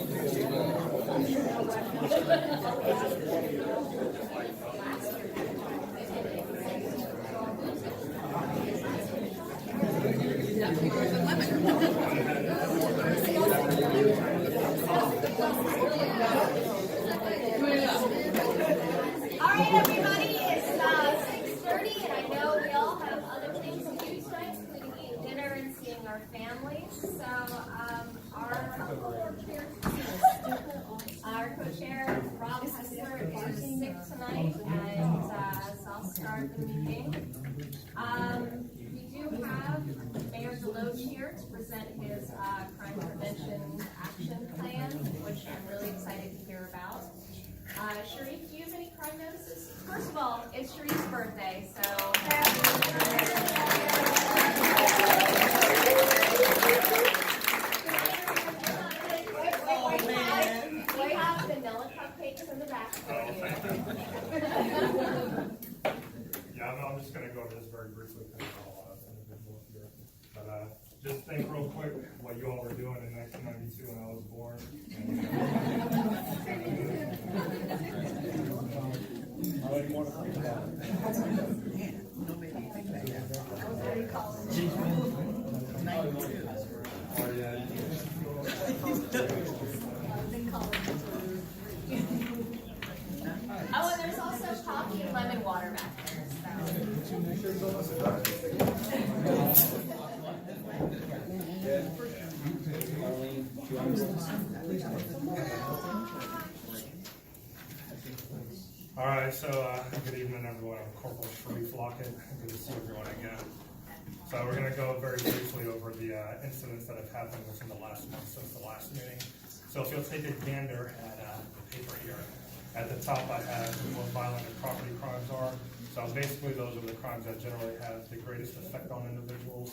Alright, everybody, it's 6:30, and I know we all have other things to do tonight, including eating dinner and seeing our families. So, our co-chair, Rob Hessler, is sick tonight, and so I'll start the meeting. We do have Mayor Deloach here to present his crime prevention action plan, which I'm really excited to hear about. Sharif, do you have any crime notices? First of all, it's Sharif's birthday, so we have vanilla cupcakes in the back for you. Yeah, I'm just going to go over this very briefly because there's a lot of individuals here. But just think real quick what you all were doing in 1992 when I was born. I didn't want to think about it. Oh, and there's also coffee and lemon water back there. All right, so good evening, everyone. I'm Corporal Sharif Lockett. Good to see everyone again. So we're going to go very briefly over the incidents that have happened within the last month since the last meeting. So if you'll take a gander at the paper here, at the top I have what violent and property crimes are. So basically those are the crimes that generally have the greatest effect on individuals.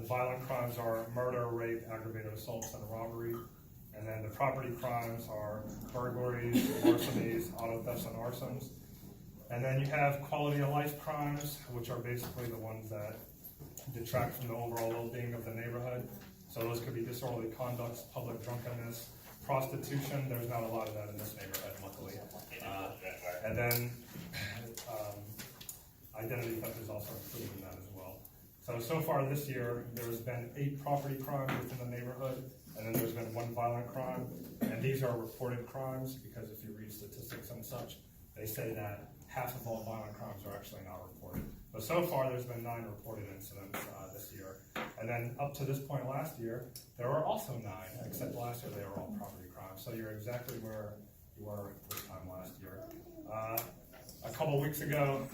The violent crimes are murder, rape, aggravated assaults, and robbery. And then the property crimes are burglaries, larcenies, auto thefts, and arsons. And then you have quality of life crimes, which are basically the ones that detract from the overall well-being of the neighborhood. So those could be disorderly conducts, public drunkenness, prostitution. There's not a lot of that in this neighborhood, luckily. And then identity theft is also included in that as well. So far this year, there's been 8 property crimes within the neighborhood, and then there's been 1 violent crime. And these are reported crimes because if you read statistics and such, they say that half of all violent crimes are actually not reported. But so far, there's been 9 reported incidents this year. And then up to this point last year, there were also 9, except last year they were all property crimes. So you're exactly where you were this time last year. A couple weeks ago,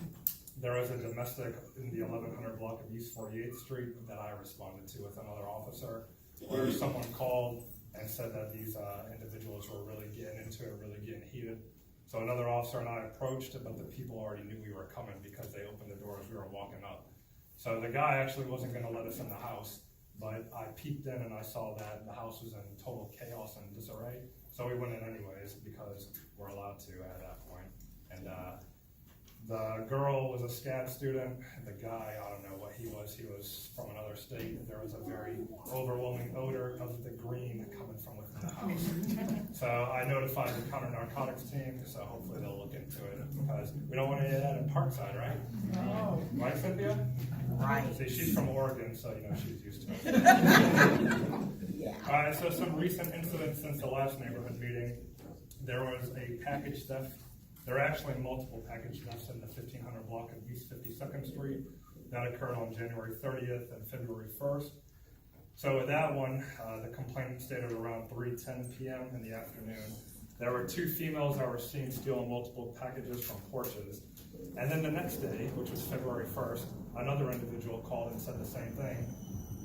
there was a domestic in the 1100 block of East 48th Street that I responded to with another officer, where someone called and said that these individuals were really getting into it, really getting heated. So another officer and I approached, but the people already knew we were coming because they opened the door as we were walking up. So the guy actually wasn't going to let us in the house, but I peeked in and I saw that the house was in total chaos and disarray. So we went in anyways because we're allowed to at that point. And the girl was a SCAD student. The guy, I don't know what he was from another state. There was a very overwhelming odor of the green coming from within the house. So I notified the counter narcotics team, so hopefully they'll look into it because we don't want to get that in Parkside, right? No. Right, Cynthia? Right. See, she's from Oregon, so she's used to it. Yeah. All right, so some recent incidents since the last neighborhood meeting. There was a package theft. There are actually multiple package thefts in the 1500 block of East 52nd Street. That occurred on January 30th and February 1st. So with that one, the complainant stated around 3:10 p.m. in the afternoon. There were 2 females that were seen stealing multiple packages from porches. And then the next day, which was February 1st, another individual called and said the same thing.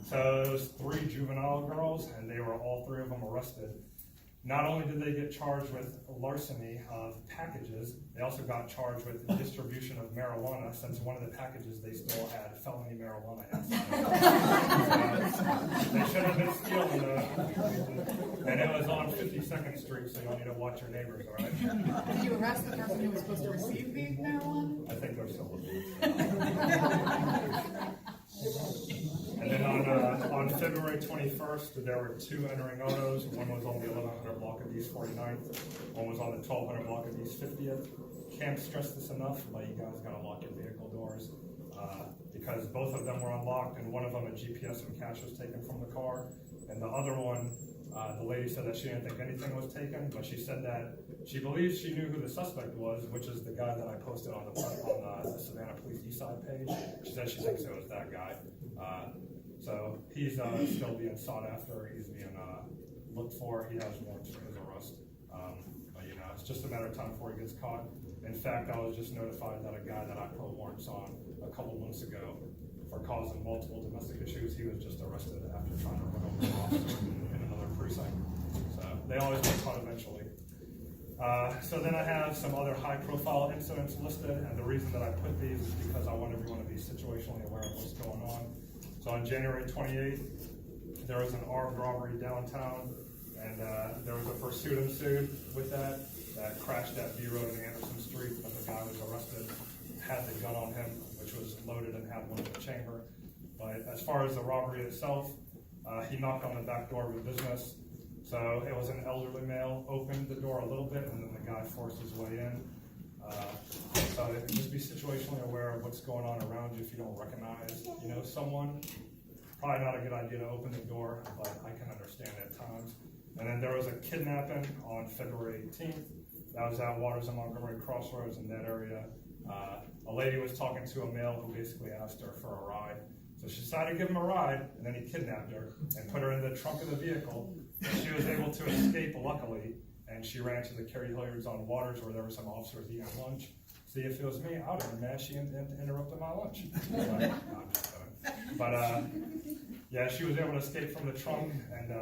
So it was 3 juvenile girls, and they were all 3 of them arrested. Not only did they get charged with larceny of packages, they also got charged with distribution of marijuana, since one of the packages they still had felony marijuana inside. They should have been stealing and it was on 52nd Street, so you'll need to watch your neighbors, all right? Did you arrest the person who was supposed to receive the marijuana? I think they're still looking. And then on February 21st, there were 2 entering autos. One was on the 1100 block of East 49th. One was on the 1200 block of East 50th. Can't stress this enough, but you guys gotta lock your vehicle doors because both of them were unlocked, and one of them a GPS and cash was taken from the car, and the other one, the lady said that she didn't think anything was taken, but she said that she believes she knew who the suspect was, which is the guy that I posted on the Savannah Police Eastside page. She said she thinks it was that guy. So he's still being sought after. He's being looked for. He has warrants for his arrest. But you know, it's just a matter of time before he gets caught. In fact, I was just notified that a guy that I put warrants on a couple months ago for causing multiple domestic issues, he was just arrested after trying to run over an officer in another precinct. So they always get caught eventually. So then I have some other high-profile incidents listed, and the reason that I put these is because I want everyone to be situationally aware of what's going on. So on January 28th, there was an armed robbery downtown, and there was a pursuit ensued with that crashed at B Road and Anderson Street, but the guy was arrested, had the gun on him, which was loaded and had one in the chamber. But as far as the robbery itself, he knocked on the back door of a business. So it was an elderly male, opened the door a little bit, and then the guy forced his way in. So just be situationally aware of what's going on around you if you don't recognize, someone. Probably not a good idea to open the door, but I can understand at times. And then there was a kidnapping on February 18th. That was at Waters and Montgomery Crossroads in that area. A lady was talking to a male who basically asked her for a ride. So she decided to give him a ride, and then he kidnapped her and put her in the trunk of the vehicle. She was able to escape, luckily, and she ran to the Kerry Hilliards on Waters where there were some officers eating lunch. See, if it was me, I would have been mad she interrupted my lunch. No, I'm just kidding. But yeah, she was able to escape from the trunk, and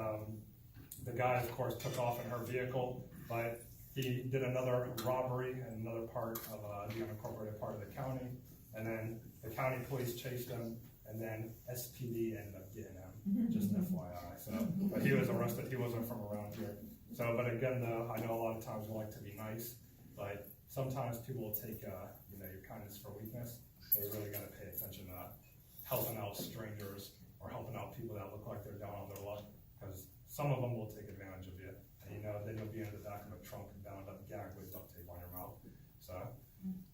the guy, of course, took off in her vehicle, but he did another robbery in another part of the unincorporated part of the county, and then the county police chased him, and then SPD ended up getting him, just an FYI. So, but he was arrested. He wasn't from around here. So, but again, though, I know a lot of times we like to be nice, but sometimes people will take your kindness for weakness. So you really got to pay attention to helping out strangers or helping out people that look like they're down on their luck, because some of them will take advantage of you, and then you'll be in the back of a trunk and bound up, gagged with duct tape on your mouth. So,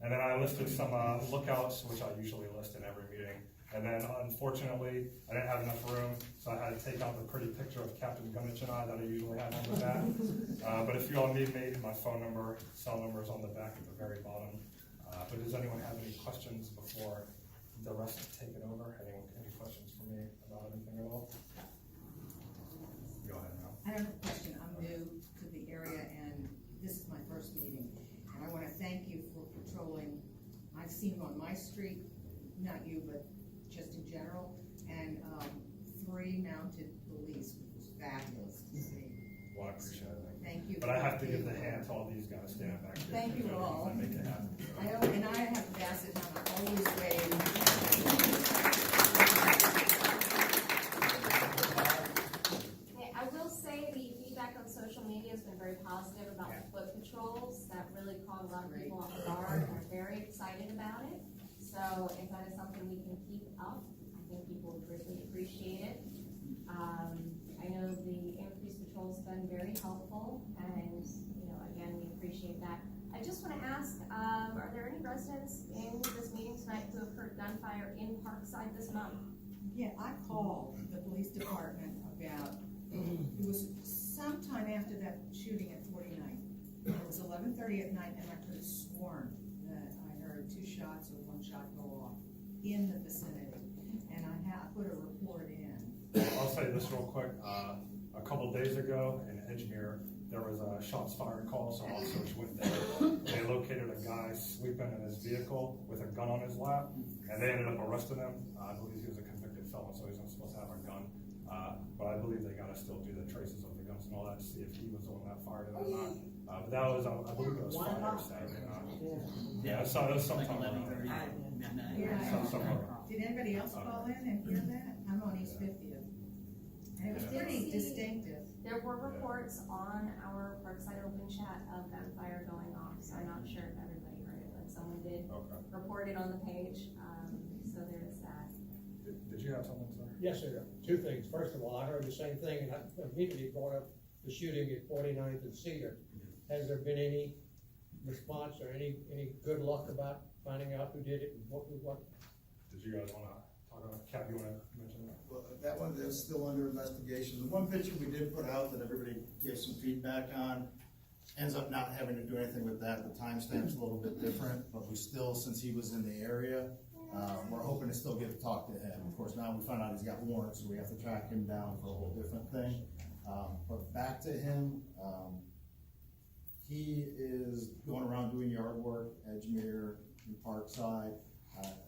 and then I listed some lookouts, which I usually list in every meeting. And then unfortunately, I didn't have enough room, so I had to take out the pretty picture of Captain Gunnich and I that I usually have on the back. But if you all need me, my phone number, cell number is on the back at the very bottom. But does anyone have any questions before the rest is taken over? Any questions for me about anything at all? Go ahead, Mel. I have a question. I'm new to the area, and this is my first meeting. And I want to thank you for patrolling. I've seen on my street, not you, but just in general, and 3 mounted police, which was fabulous to see. Well, I appreciate it. Thank you. But I have to give the hand to all these guys standing back here. Thank you all. I make it happen. I know, and I have Bassett, and I always wave. I will say the feedback on social media has been very positive about the foot patrols. That really caught a lot of people off guard, and are very excited about it. So if that is something we can keep up, I think people would greatly appreciate it. I know the increased patrols have been very helpful, and again, we appreciate that. I just want to ask, are there any residents in this meeting tonight who have heard gunfire in Parkside this month? Yeah, I called the police department about, it was sometime after that shooting at 49th. It was 11:30 at night, and I could have sworn that I heard 2 shots or 1 shot go off in the vicinity, and I put a report in. I'll say this real quick. A couple days ago in Edgemere, there was a shots fired call, so officers went there. They located a guy sleeping in his vehicle with a gun on his lap, and they ended up arresting him. I believe he was a convicted felon, so he's not supposed to have a gun. But I believe they gotta still do the traces of the guns and all that to see if he was the one that fired it or not. But that was, I believe it was Friday or Saturday night. Yeah, so it was sometime around there. Did anybody else call in and hear that? I'm on East 50th. And it was pretty distinctive. There were reports on our Parkside Open Chat of gunfire going off, so I'm not sure if everybody heard it, but someone did report it on the page. So there's that. Did you have something, sir? Yes, sir. Two things. First of all, I heard the same thing, and I immediately brought up the shooting at 49th and Cedar. Has there been any response or any good luck about finding out who did it and what? Did you guys wanna talk about, Cap, you wanna mention that? Well, that one is still under investigation. The one picture we did put out that everybody gave some feedback on ends up not having to do anything with that. The timestamp's a little bit different, but we still, since he was in the area, we're hoping to still get to talk to him. Of course, now we found out he's got warrants, so we have to track him down for a whole different thing. But back to him, he is going around doing yard work, Edgemere and Parkside.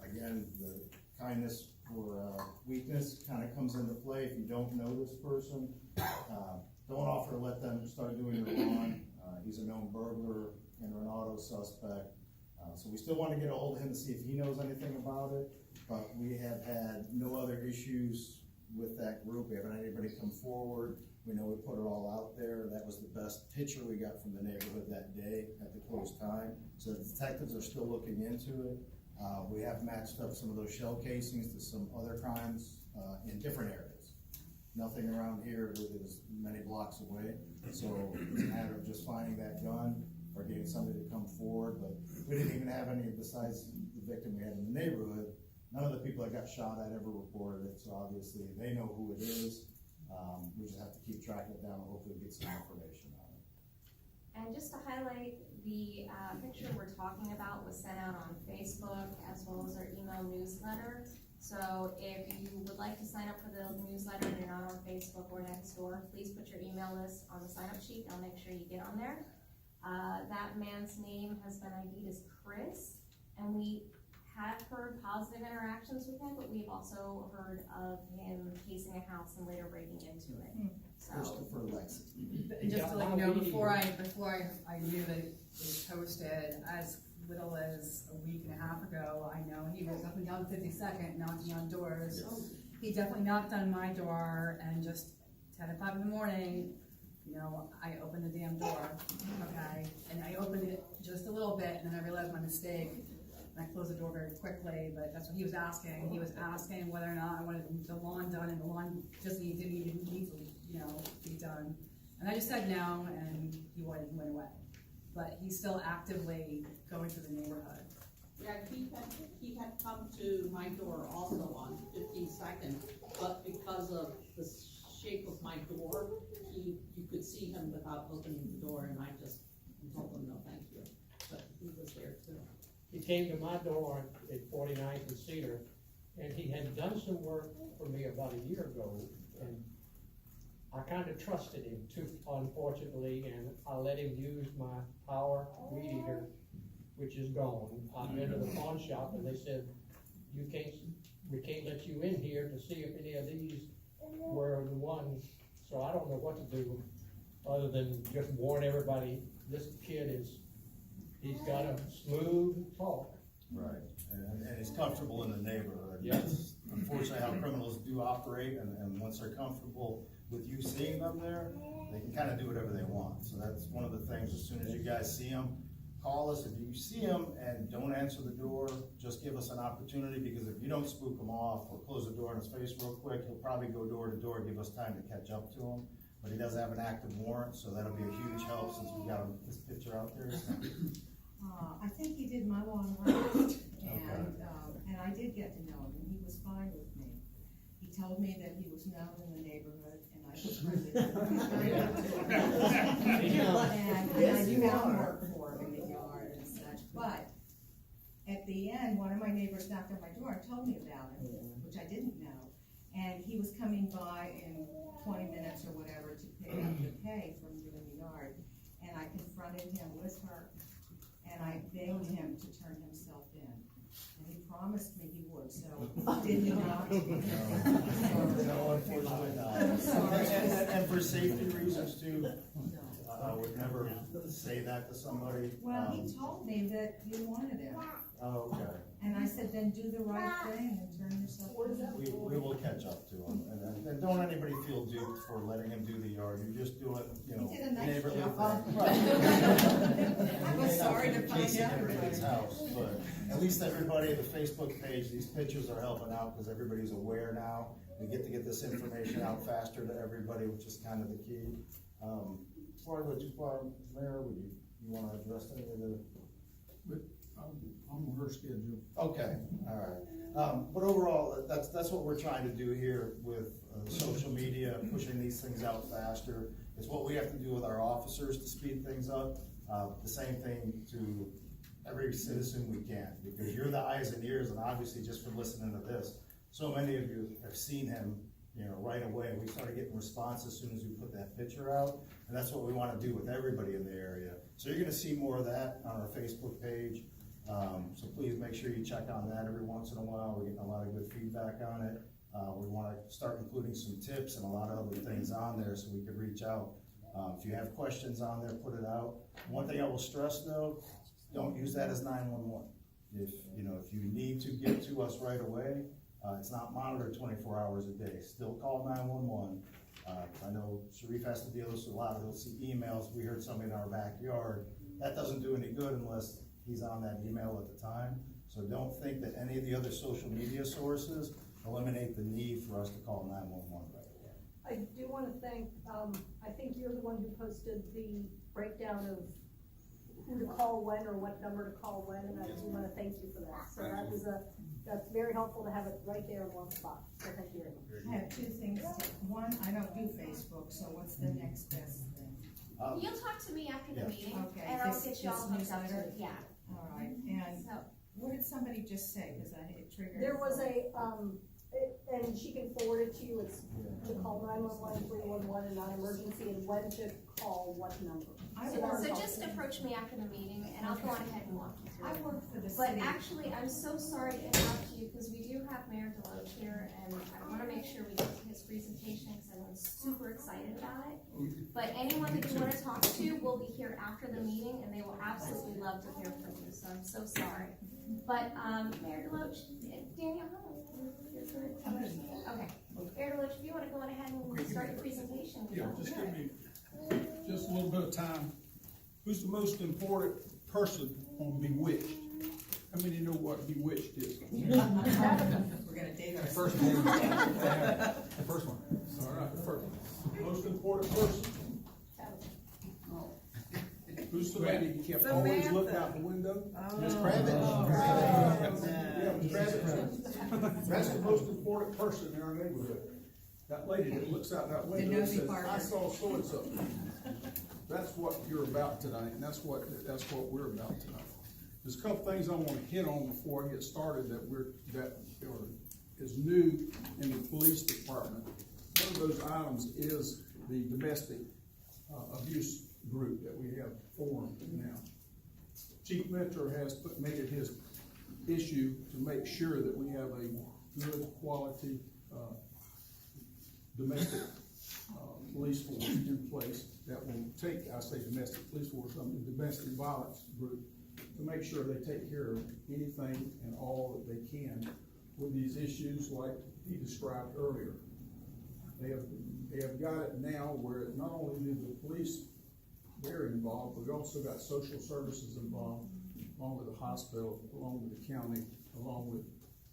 Again, the kindness for weakness kind of comes into play. If you don't know this person, don't offer to let them start doing your lawn. He's a known burglar and an auto suspect. So we still want to get a hold of him to see if he knows anything about it, but we have had no other issues with that group. We haven't had anybody come forward. We know we put it all out there. That was the best picture we got from the neighborhood that day at the closed time. So the detectives are still looking into it. We have matched up some of those shell casings to some other crimes in different areas. Nothing around here that is many blocks away. So it's a matter of just finding that gun or getting somebody to come forward. But we didn't even have any, besides the victim we had in the neighborhood, none of the people that got shot at ever reported it. So obviously they know who it is. We just have to keep track of it down and hopefully get some information on it. And just to highlight, the picture we're talking about was sent out on Facebook as well as our email newsletter. So if you would like to sign up for the newsletter and you're not on Facebook or Nextdoor, please put your email list on the sign-up sheet. I'll make sure you get on there. That man's name has been ID'd as Chris, and we have heard positive interactions with him, but we've also heard of him casing a house and later breaking into it. So, Christopher Lexington. Just to let you know, before I knew that it was posted, as little as a week and a half ago, I know he was up and down 52nd knocking on doors. Yes. He definitely knocked on my door, and just 10 o'clock in the morning, you know, I opened the damn door, okay? And I opened it just a little bit, and then I realized my mistake, and I closed the door very quickly, but that's what he was asking. He was asking whether or not I wanted the lawn done, and the lawn just didn't even need to, you know, be done. And I just said no, and he went away. But he's still actively going through the neighborhood. Yeah, he had come to my door also on 52nd, but because of the shape of my door, you could see him without opening the door, and I just told him no thank you, but he was there too. He came to my door at 49th and Cedar, and he had done some work for me about a year ago, and I kind of trusted him too, unfortunately, and I let him use my power weed eater, which is gone. I've been to the pawn shop and they said, we can't let you in here to see if any of these were the ones. So I don't know what to do other than just warn everybody, this kid he's got a smooth talk. Right, and he's comfortable in the neighborhood. Yes. That's unfortunately how criminals do operate, and once they're comfortable with you seeing them there, they can kind of do whatever they want. So that's one of the things, as soon as you guys see them, call us. If you see him and don't answer the door, just give us an opportunity, because if you don't spook him off or close the door in his face real quick, he'll probably go door to door, give us time to catch up to him. But he does have an active warrant, so that'll be a huge help since we got this picture out there. I think he did my lawn last, and I did get to know him, and he was fine with me. He told me that he was known in the neighborhood, and I was friendly with him. And I do groundwork for him in the yard and such, but at the end, one of my neighbors knocked on my door and told me about him, which I didn't know. And he was coming by in 20 minutes or whatever to pick up the pay from doing the yard, and I confronted him with her, and I begged him to turn himself in. And he promised me he would, so did he not? No, unfortunately not. I'm sorry. And for safety reasons too, I would never say that to somebody. Well, he told me that you wanted him, Oh, okay. and I said, then do the right thing and turn yourself in. We will catch up to him, and don't anybody feel duped for letting him do the yard. You just do it, you know, He did a nice neighborly job. thing. I was sorry to find Casing out. everybody's house, but at least everybody, the Facebook page, these pictures are helping out because everybody's aware now. we get to get this information out faster to everybody, which is kind of the key. Before I go too far, Mayor, you wanna address any of the? But I'm on her schedule. Okay, all right. But overall, that's what we're trying to do here with social media, pushing these things out faster. It's what we have to do with our officers to speed things up. The same thing to every citizen we can, because you're the eyes and ears, and obviously just from listening to this, so many of you have seen him, right away. We started getting response as soon as we put that picture out, and that's what we want to do with everybody in the area. So you're gonna see more of that on our Facebook page. So please make sure you check on that every once in a while. We're getting a lot of good feedback on it. We wanna start including some tips and a lot of other things on there so we can reach out. If you have questions on there, put it out. One thing I will stress though, don't use that as 911. If you need to get to us right away, it's not monitored 24 hours a day. Still call 911. I know Sharif has to deal with this a lot. He'll see emails. We heard somebody in our backyard. That doesn't do any good unless he's on that email at the time. So don't think that any of the other social media sources eliminate the need for us to call 911 right away. I do want to thank, I think you're the one who posted the breakdown of who to call when or what number to call when, and I do want to thank you for that. So that's very helpful to have it right there in one spot, so thank you very much. I have two things. One, I don't do Facebook, so what's the next best thing? You'll talk to me after the Yeah. meeting, Okay, and I'll this- get you all this hooked up to newsletter? it, yeah. All right, and So, what did somebody just say, because it triggered? There was and she can forward it to you, it's to call 911, 311, and non-emergency, and when to call what number. so just approach me after the meeting, and I'll go on ahead and walk you through I it. work for the But city. actually, I'm so sorry to interrupt you, because we do have Mayor Deloach here, and I wanna make sure we get to his presentation, because I'm super excited about it. But anyone that you wanna talk to will be here after the meeting, and they will absolutely love to hear from you, so I'm so sorry. But, Mayor Deloach, Daniel, okay, Mayor Deloach, if you wanna go on ahead and start your presentation. Yeah, just give me just a little bit of time. Who's the most important person on Bewitched? How many know what Bewitched is? We're gonna date our. First one. The first one. All right, the first one. Most important person. Who's the lady you kept always looking out the window? Miss Kravitz. Yeah, Miss Kravitz. That's the most important person in our neighborhood. That lady that looks out that window and nosy says, Parker. I saw so-and-so. That's what you're about tonight, and that's what we're about tonight. There's a couple things I wanna hit on before I get started that is new in the police department. One of those items is the domestic abuse group that we have formed now. Chief Mentor has made it his issue to make sure that we have a good quality domestic police force in place that will take, I say domestic police force, domestic violence group, to make sure they take care of anything and all that they can with these issues like he described earlier. They have got it now where not only do the police, they're involved, but we also got social services involved, along with the hospital, along with the county, along with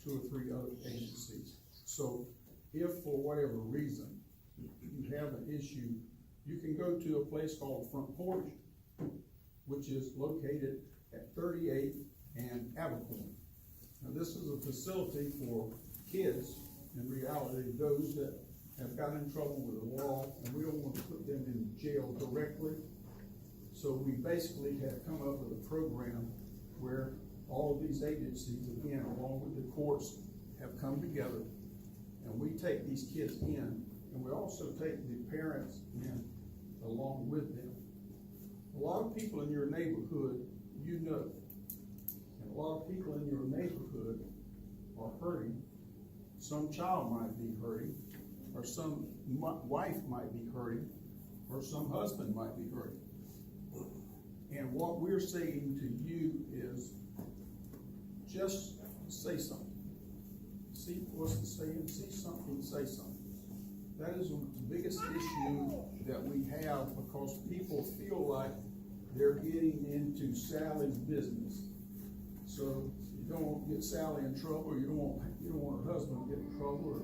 2 or 3 other agencies. So if for whatever reason you have an issue, you can go to a place called Front Porch, which is located at 38th and Abercorn. Now this is a facility for kids, in reality, those that have gotten in trouble with the law, and we don't want to put them in jail directly. So we basically have come up with a program where all of these agencies, again, along with the courts, have come together, and we take these kids in, and we also take the parents in along with them. A lot of people in your neighborhood, you know, and a lot of people in your neighborhood are hurting. Some child might be hurting, or some wife might be hurting, or some husband might be hurting. And what we're saying to you is just say something. See what's the saying? See something, say something. That is the biggest issue that we have, because people feel like they're getting into Sally's business. So you don't want to get Sally in trouble, or you don't want her husband to get in trouble, or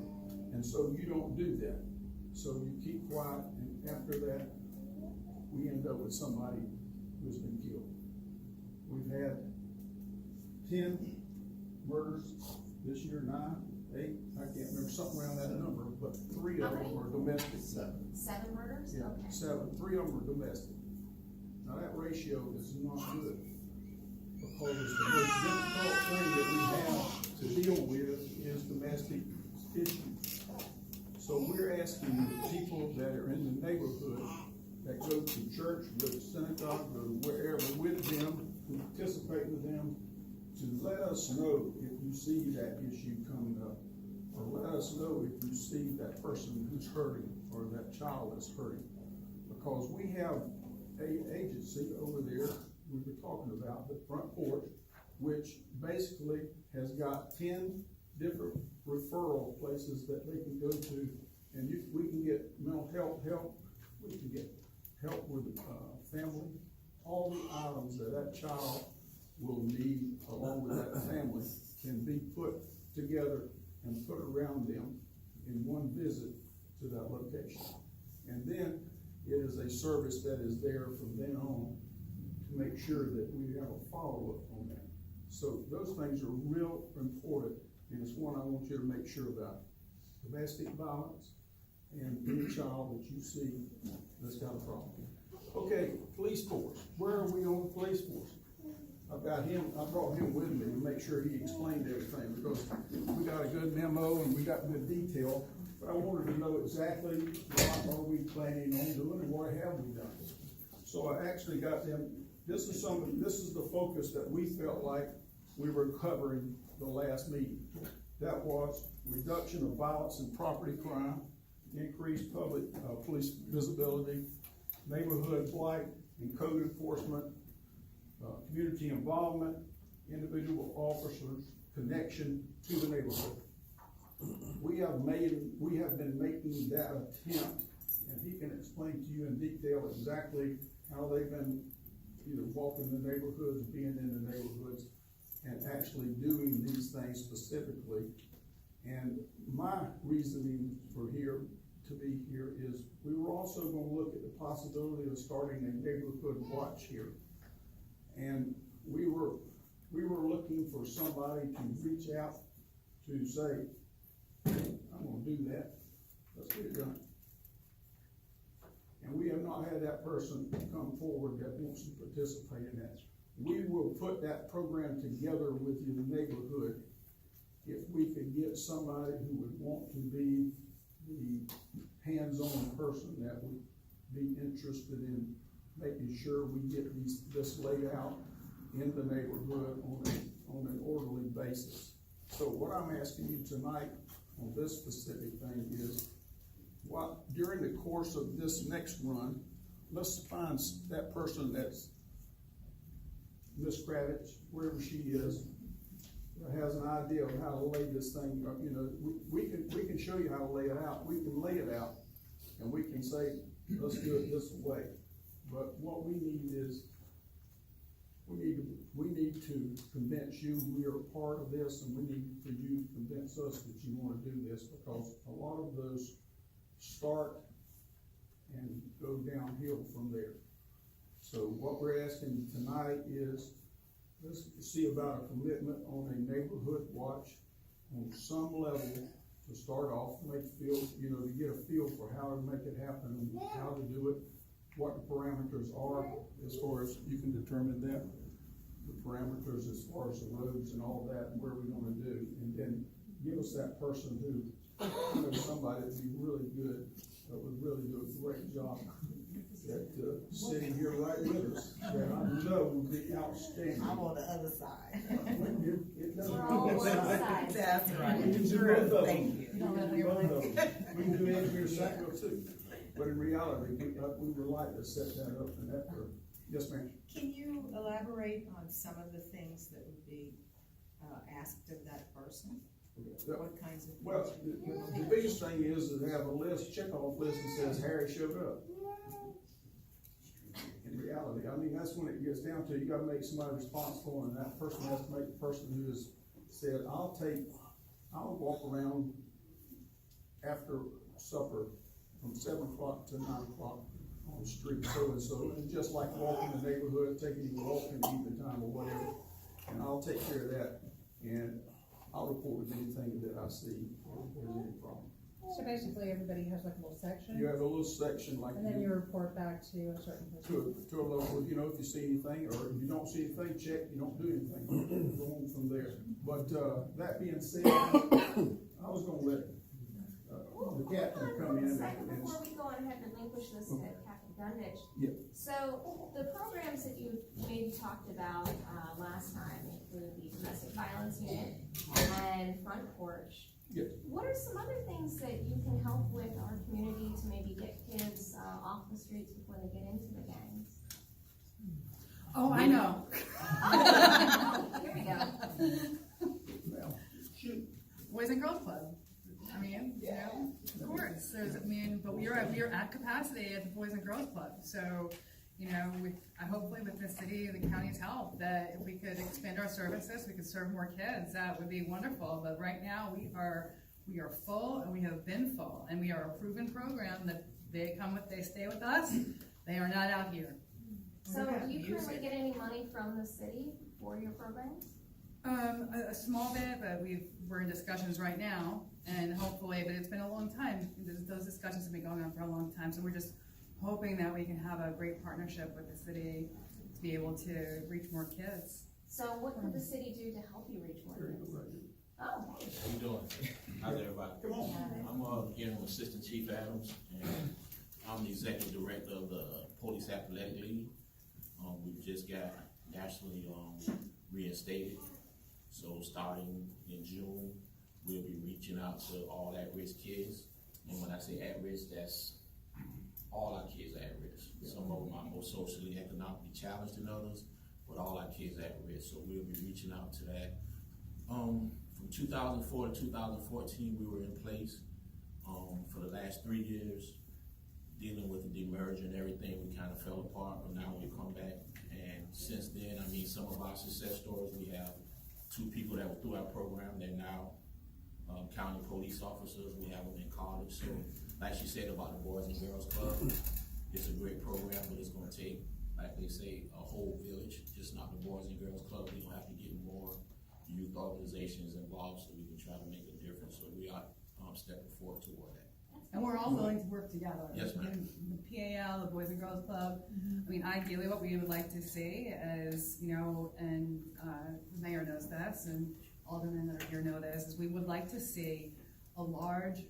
And so you don't do that. So you keep quiet, and after that, we end up with somebody who's been killed. We've had 10 murders this year, 9, 8, I can't remember, something around that number, but 3 of them are domestic. 7 murders? Yeah, Okay. 7, 3 of them are domestic. Now that ratio is not good, because the most difficult thing that we have to deal with is domestic issues. So we're asking the people that are in the neighborhood, that go to church, go to synagogue, go to wherever with them, who participate with them, to let us know if you see that issue coming up, or let us know if you see that person who's hurting, or that child is hurting. Because we have an agency over there, we were talking about, the front porch, which basically has got 10 different referral places that they can go to, and we can get mental health help, we can get help with family, all the items that that child will need along with that family can be put together and put around them in one visit to that location. And then it is a service that is there from then on to make sure that we have a follow-up on that. So those things are real important, and it's one I want you to make sure about. Domestic violence and any child that you see that's got a problem. Okay, police force. Where are we on the police force? I brought him with me to make sure he explained everything, because we got a good memo and we got good detail, but I wanted to know exactly what are we planning on doing and what have we done. So I actually got them, this is the focus that we felt like we were covering the last meeting. That was reduction of violence and property crime, increased public police visibility, neighborhood blight and code enforcement, community involvement, individual officers' connection to the neighborhood. We have been making that attempt, and he can explain to you in detail exactly how they've been either walking the neighborhoods, being in the neighborhoods, and actually doing these things specifically. And my reasoning for to be here is we were also gonna look at the possibility of starting a neighborhood watch here. And we were looking for somebody to reach out to say, I'm gonna do that, let's get it done. And we have not had that person come forward that wants to participate in that. We will put that program together with your neighborhood if we could get somebody who would want to be the hands-on person that would be interested in making sure we get this laid out in the neighborhood on an orderly basis. So what I'm asking you tonight on this specific thing is, during the course of this next run, let's find that person that's Miss Kravitz, wherever she is, has an idea of how to lay this thing, you know, we can show you how to lay it out. We can lay it out, and we can say, let's do it this way. But what we need is, we need to convince you we are a part of this, and we need for you to convince us that you want to do this, because a lot of those start and go downhill from there. So what we're asking tonight is, let's see about a commitment on a neighborhood watch on some level to start off, to get a feel for how to make it happen and how to do it, what the parameters are as far as you can determine that, the parameters as far as the roads and all that, and where we're gonna do, and then give us that person who, somebody that'd be really good, that would really do a great job that sitting here right with us, that I know would be outstanding. I'm on the other side. It doesn't We're all matter. on the side. That's right. We can do True. both of them. Thank you. We can do both of them. We can do engineer Sackville too. But in reality, we would like to set that up and that, yes, ma'am. Can you elaborate on some of the things that would be, asked of that person? What kinds of things? Well, the biggest thing is to have a list, check-off list that says Harry showed up. In reality, I mean, that's when it gets down to, you gotta make somebody responsible, and that person has to make the person who has said, I'll walk around after supper, from 7 o'clock to 9 o'clock on street so-and-so, and just like walking the neighborhood, taking you walking evening time or whatever, and I'll take care of that, and I'll report with anything that I see, or if there's any problem. So basically, everybody has like a little section, You have a little section like and then you you, report back to a certain person. to a local, you know, if you see anything, or if you don't see anything, check, you don't do anything, go on from there. But, that being said, I was gonna let, the captain come in Hold on a and. second, before we go on ahead and relinquish this to Captain Gundich. Yeah. So, the programs that you maybe talked about, last time include the domestic violence unit and front porch. Yes. What are some other things that you can help with our community to maybe get kids, off the streets before they get into the gangs? Oh, I know. Here we go. Well, shoot. Boys and Girls Club. I mean, you know, of course, but we are at capacity at the Boys and Girls Club, so, you know, hopefully with the city and the county's help, that if we could expand our services, we could serve more kids, that would be wonderful, but right now, we are full, and we have been full, and we are a proven program that they stay with us, they are not out here. So, do you currently get any money from the city for your programs? A small bit, but we're in discussions right now, and hopefully, but it's been a long time, those discussions have been going on for a long time, so we're just hoping that we can have a great partnership with the city to be able to reach more kids. So what could the city do to help you reach more kids? Oh, How you doing? How's everybody? Come on. I'm here with Assistant Chief Adams, and I'm the Executive Director of the Police Athletic League. We just got nationally reinstated, so starting in June, we'll be reaching out to all at-risk kids. And when I say at-risk, that's all our kids are at risk. Some of them are more socially, economically challenged than others, but all our kids are at risk, so we'll be reaching out to that. From 2004 to 2014, we were in place. For the last 3 years, dealing with the demerger and everything, we kind of fell apart, but now we've come back. And since then, I mean, some of our success stories, we have 2 people that were through our program, they're now county police officers. We have them in college. So, like she said about the Boys and Girls Club, it's a great program, but it's going to take, like they say, a whole village, just not the Boys and Girls Club. We're going to have to get more youth organizations involved so we can try to make a difference. So we are stepping forward toward that. And we're all willing to work together. Yes, ma'am. The PAL, the Boys and Girls Club, I mean, ideally what we would like to see is, you know, and the mayor knows this, and aldermen that are here know this, is we would like to see a large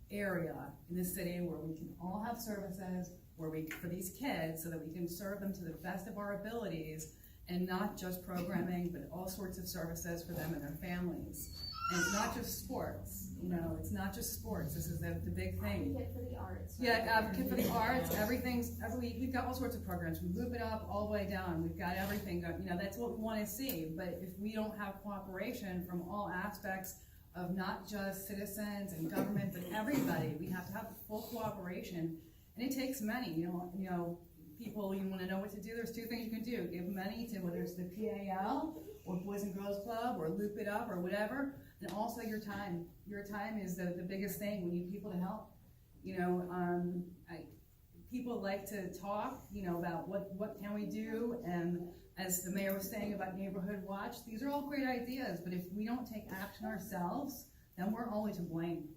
area in the city where we can all have services, for these kids, so that we can serve them to the best of our abilities, and not just programming, but all sorts of services for them and their families. And it's not just sports, you know, it's not just sports, this is the big thing. Advocate for the arts. Yeah, advocate for the arts, we've got all sorts of programs, from Loop It Up all the way down, we've got everything, you know, that's what we wanna see, but if we don't have cooperation from all aspects of not just citizens and government, but everybody, we have to have full cooperation, and it takes many, you know, people, you wanna know what to do, there's 2 things you can do, give money to whether it's the PAL, or Boys and Girls Club, or Loop It Up, or whatever, and also your time. Your time is the biggest thing. We need people to help. You know, people like to talk, you know, about what can we do, and as the mayor was saying about Neighborhood Watch, these are all great ideas, but if we don't take action ourselves, then we're only to blame.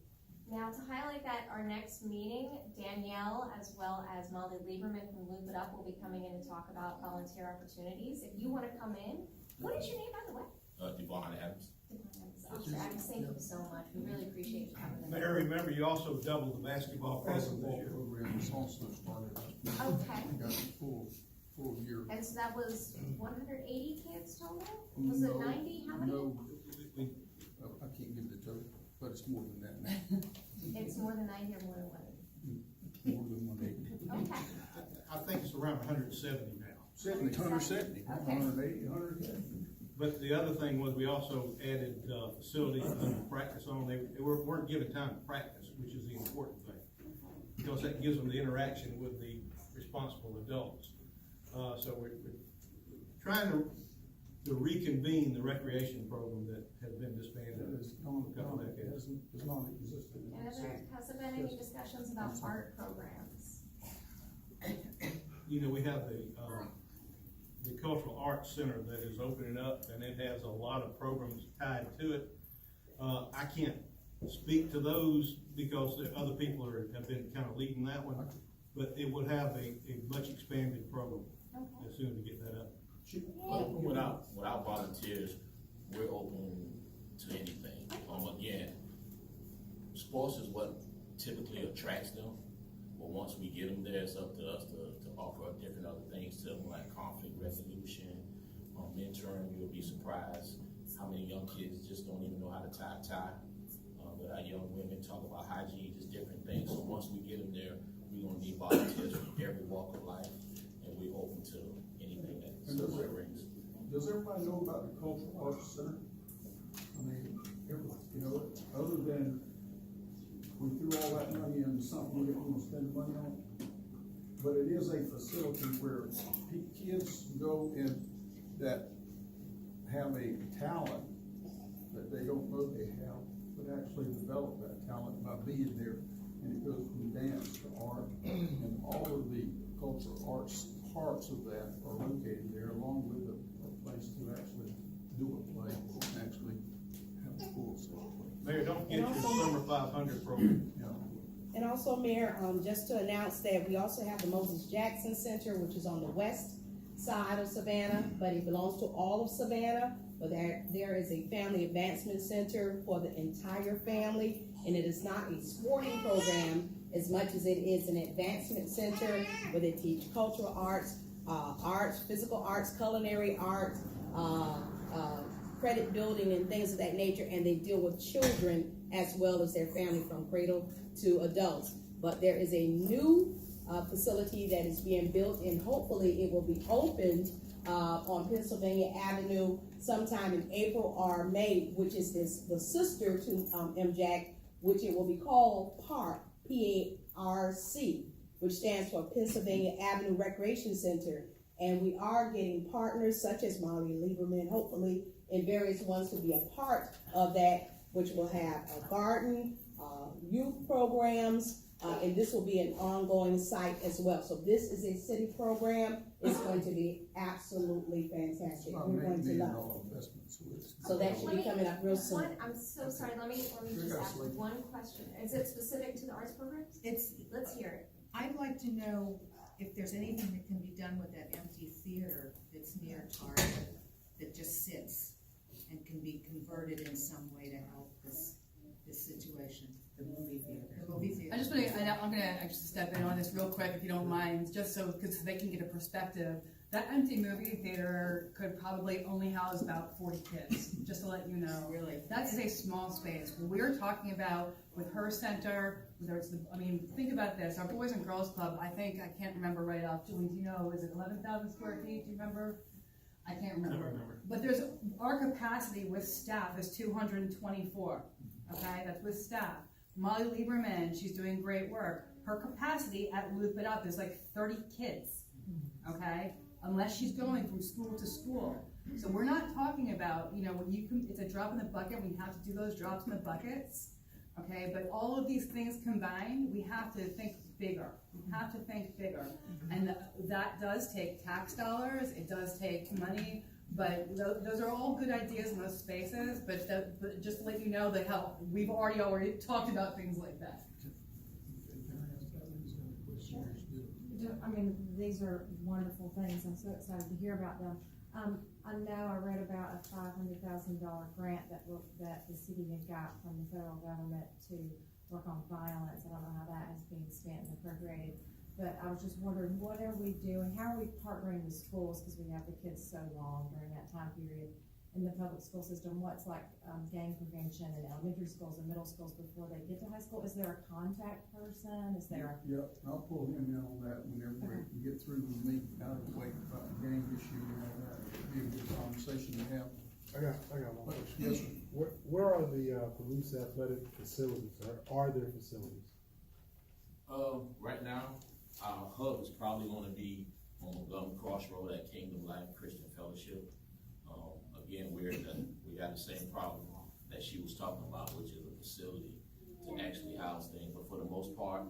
Now, to highlight that, our next meeting, Danielle, as well as Molly Lieberman from Loop It Up, will be coming in to talk about volunteer opportunities. If you wanna come in, what is your name, by the way? Devon Adams. Officer Adams, thank you so much. We really appreciate you coming in. Mayor, remember, you also doubled the basketball program this Basketball year. program is also started. Okay. Got a full year. And so that was 180 kids total? Was it 90? How many? No, I can't give the total, but it's more than that now. It's more than 90 or more than 180? More than 180. Okay. I think it's around 170 now. 170, Okay. 180, 180. But the other thing was, we also added facilities for them to practice on. They weren't given time to practice, which is the important thing, because that gives them the interaction with the responsible adults. So we're trying to to reconvene the recreation program that has been disbanded. That is is non-existent. And has there been any discussions about art programs? You know, we have the Cultural Arts Center that is opening up, and it has a lot of programs tied to it. I can't speak to those because other people have been kind of leading that one, but it would have a much expanded program as soon as we get that up. Without volunteers, we're open to anything. Again, sports is what typically attracts them, but once we get them there, it's up to us to offer up different other things to them, like conflict resolution, mentoring. You'll be surprised how many young kids just don't even know how to tie a tie. But our young women talk about hygiene, just different things. So once we get them there, we're gonna need volunteers from every walk of life, and we're open to anything that someone brings. Does everybody know about the Cultural Arts Center? I mean, you know, other than we threw all that money into something we didn't want to spend the money on, but it is a facility where kids go in that have a talent that they don't know they have, but actually develop that talent by being there. And it goes from dance to art, and all of the cultural arts parts of that are located there, along with a place to actually do a play, and actually have a full set. Mayor, don't forget your Summer 500 program. And also, Mayor, just to announce that we also have the Moses Jackson Center, which is on the west side of Savannah, but it belongs to all of Savannah. But there is a family advancement center for the entire family, and it is not a sporting program as much as it is an advancement center where they teach cultural arts, physical arts, culinary arts, credit building and things of that nature, and they deal with children as well as their family from cradle to adults. But there is a new facility that is being built, and hopefully it will be opened on Pennsylvania Avenue sometime in April or May, which is the sister to MJAC, which it will be called PARC, P-A-R-C, which stands for Pennsylvania Avenue Recreation Center. And we are getting partners such as Molly Lieberman, hopefully, and various ones to be a part of that, which will have a garden, youth programs, and this will be an ongoing site as well. So this is a city program. It's going to be absolutely fantastic. You're going to love it. So that should be coming up real soon. I'm so sorry, let me just ask one question. Is it specific to the arts programs? Let's hear it. I'd like to know if there's anything that can be done with that empty theater that's near Target that just sits and can be converted in some way to help this situation. The movie theater. I'm gonna just step in on this real quick, if you don't mind, just so, because they can get a perspective. That empty movie theater could probably only house about 40 kids, just to let you know. Really? That is a small space. What we're talking about with her center, whether it's think about this, our Boys and Girls Club, I can't remember right off, Julie, do you know, is it 11,000 square feet, do you remember? I can't remember. I don't remember. But our capacity with staff is 224, okay, that's with staff. Molly Lieberman, she's doing great work. Her capacity at Loop It Up is like 30 kids, okay? Unless she's going from school to school. So we're not talking about, it's a drop in the bucket, we have to do those drops in the buckets, okay? But all of these things combined, we have to think bigger. We have to think bigger. And that does take tax dollars, it does take money, but those are all good ideas in those spaces, but just to let you know that how we've already talked about things like that. I mean, these are wonderful things. I'm so excited to hear about them. I know I read about a $500,000 grant that the city had got from the federal government to work on violence. I don't know how that is being spent and appropriated, but I was just wondering, what are we doing? How are we partnering with schools, because we have the kids so long during that time period in the public school system? What's like gang prevention in elementary schools and middle schools before they get to high school? Is there a contact person? Is there Yep, I'll pull him in on that whenever we get through with me out of the way about the gang issue and all that. It'd be a good conversation to have. I got one question. Yes, sir. Where are the police athletic facilities, or are there facilities? Right now, our hub is probably gonna be on Montgomery Crossroad at Kingdom Life Christian Fellowship. again, we got the same problem that she was talking about, which is a facility to actually house things, but for the most part,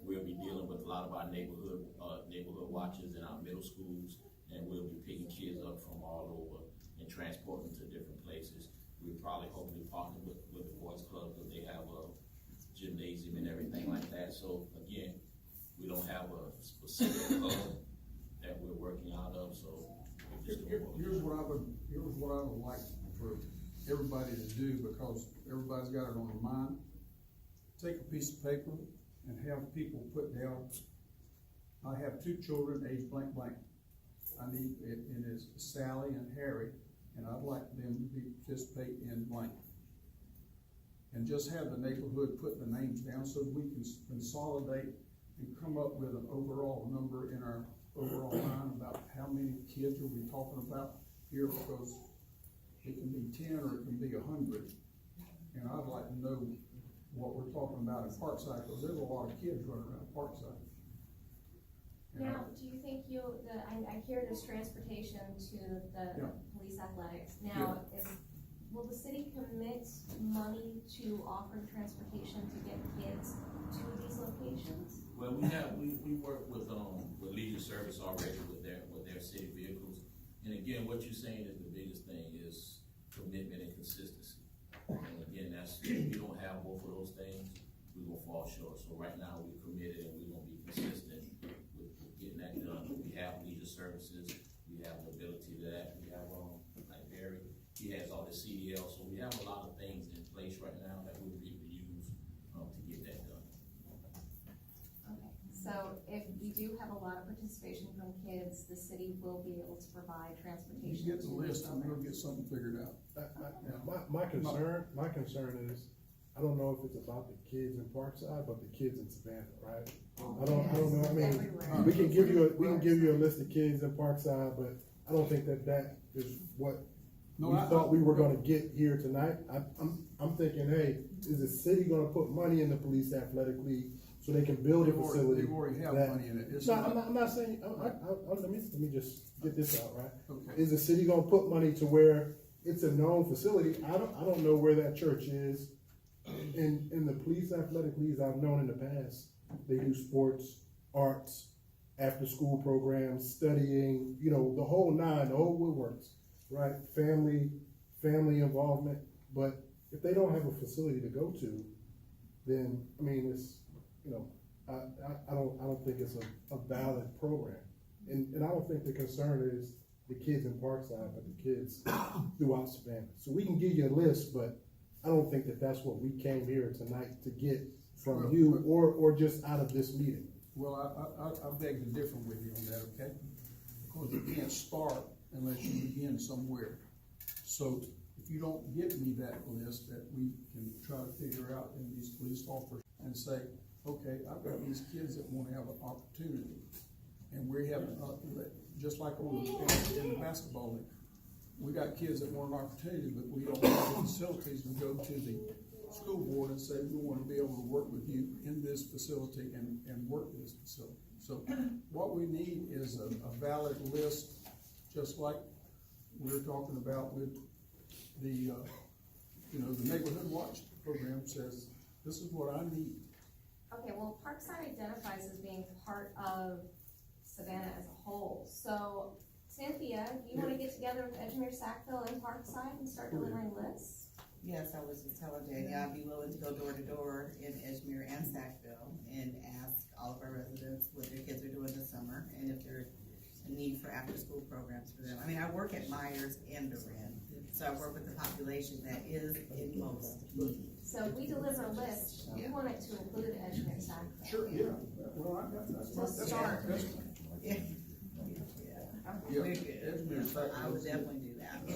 we'll be dealing with a lot of our neighborhood watches in our middle schools, and we'll be picking kids up from all over and transporting them to different places. We'll probably hopefully partner with the boys club, because they have a gymnasium and everything like that. So again, we don't have a specific club that we're working out of, so. Here's what I would like for everybody to do, because everybody's got it on their mind. Take a piece of paper and have people put down, I have 2 children aged blank blank. I need, it is Sally and Harry, and I'd like them to participate in blank. And just have the neighborhood put the names down so we can consolidate and come up with an overall number in our overall line about how many kids are we talking about here, because it can be 10 or it can be 100. And I'd like to know what we're talking about in Parkside, because there's a lot of kids running around Parkside. Now, do you think I hear there's transportation to the police athletics. Now, will the city commit money to offering transportation to get kids to these locations? Well, we work with Leisure Service already with their city vehicles. And again, what you're saying is the biggest thing is commitment and consistency. And again, if we don't have both of those things, we're gonna fall short. So right now, we're committed and we're gonna be consistent with getting that done. We have Leisure Services, we have the ability to that, we have, like Barry, he has all the CDL, so we have a lot of things in place right now that we will use to get that done. Okay, so if we do have a lot of participation from kids, the city will be able to provide transportation. You get the list, I'm gonna get something figured out. My concern is, I don't know if it's about the kids in Parkside, but the kids in Savannah, right? I don't know, I mean, we can give you a list of kids in Parkside, but I don't think that is what we thought we were gonna get here tonight. I'm thinking, hey, is the city gonna put money in the police athletic league so they can build a facility? They already have money in it. I'm not saying, let me just get this out, right? Okay. Is the city gonna put money to where it's a known facility? I don't know where that church is. In the police athletic leagues I've known in the past, they do sports, arts, after school programs, studying, the whole nine, the whole woodworks, right? Family involvement. But if they don't have a facility to go to, then, I mean, it's, I don't think it's a valid program. And I don't think the concern is the kids in Parkside, but the kids throughout Savannah. So we can give you a list, but I don't think that that's what we came here tonight to get from you or just out of this meeting. Well, I beg to differ with you on that, okay? Because you can't start unless you begin somewhere. So if you don't give me that list that we can try to figure out in these police officers and say, okay, I've got these kids that want to have an opportunity. And we have, just like in the basketball league, we got kids that want an opportunity, but we don't have the facilities. We go to the school board and say, we want to be able to work with you in this facility and work in this facility. So what we need is a valid list, just like we're talking about with the, the Neighborhood Watch program says, this is what I need. Okay, well, Parkside identifies as being part of Savannah as a whole. So, Cynthia, do you want to get together with Edgemere, Sackville, and Parkside and start delivering lists? Yes, I was just telling Danielle I'd be willing to go door to door in Edgemere and Sackville and ask all of our residents what their kids are doing this summer and if there's a need for after school programs for them. I mean, I work at Myers and Duran, so I work with the population that is in most need. So if we deliver a list, we want it to include Edgemere, Sackville. Sure, yeah. Well, that's start. Yeah. I would definitely do that.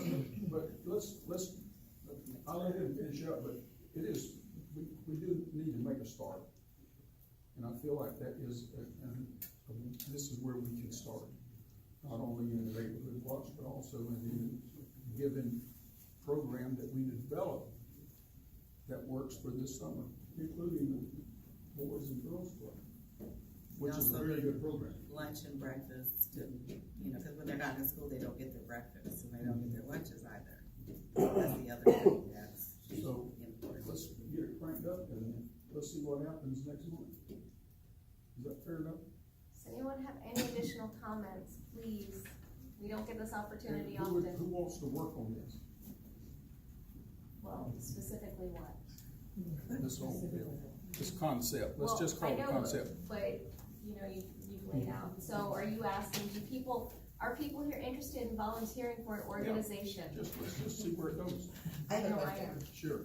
But I'll let him finish up, but we do need to make a start. And I feel like that is, this is where we can start. Not only in the Neighborhood Watch, but also in the given program that we develop that works for this summer, including the Boys and Girls Club. which is a Also really do good program. lunch and breakfast, and, you know, cause when they're not in school, they don't get their breakfast, and they don't get their lunches either. That's the other thing that's So, important. let's get it cranked up and let's see what happens next month. Is that fair enough? Does anyone have any additional comments, please? We don't get this opportunity Who often. wants to work on this? Well, specifically what? This whole deal, this concept, let's Well, just call I it know, concept. but, you know, you've laid out, so are you asking, are people here interested in volunteering for an organization? Let's just see where it goes. I have a No, I question. am. Sure.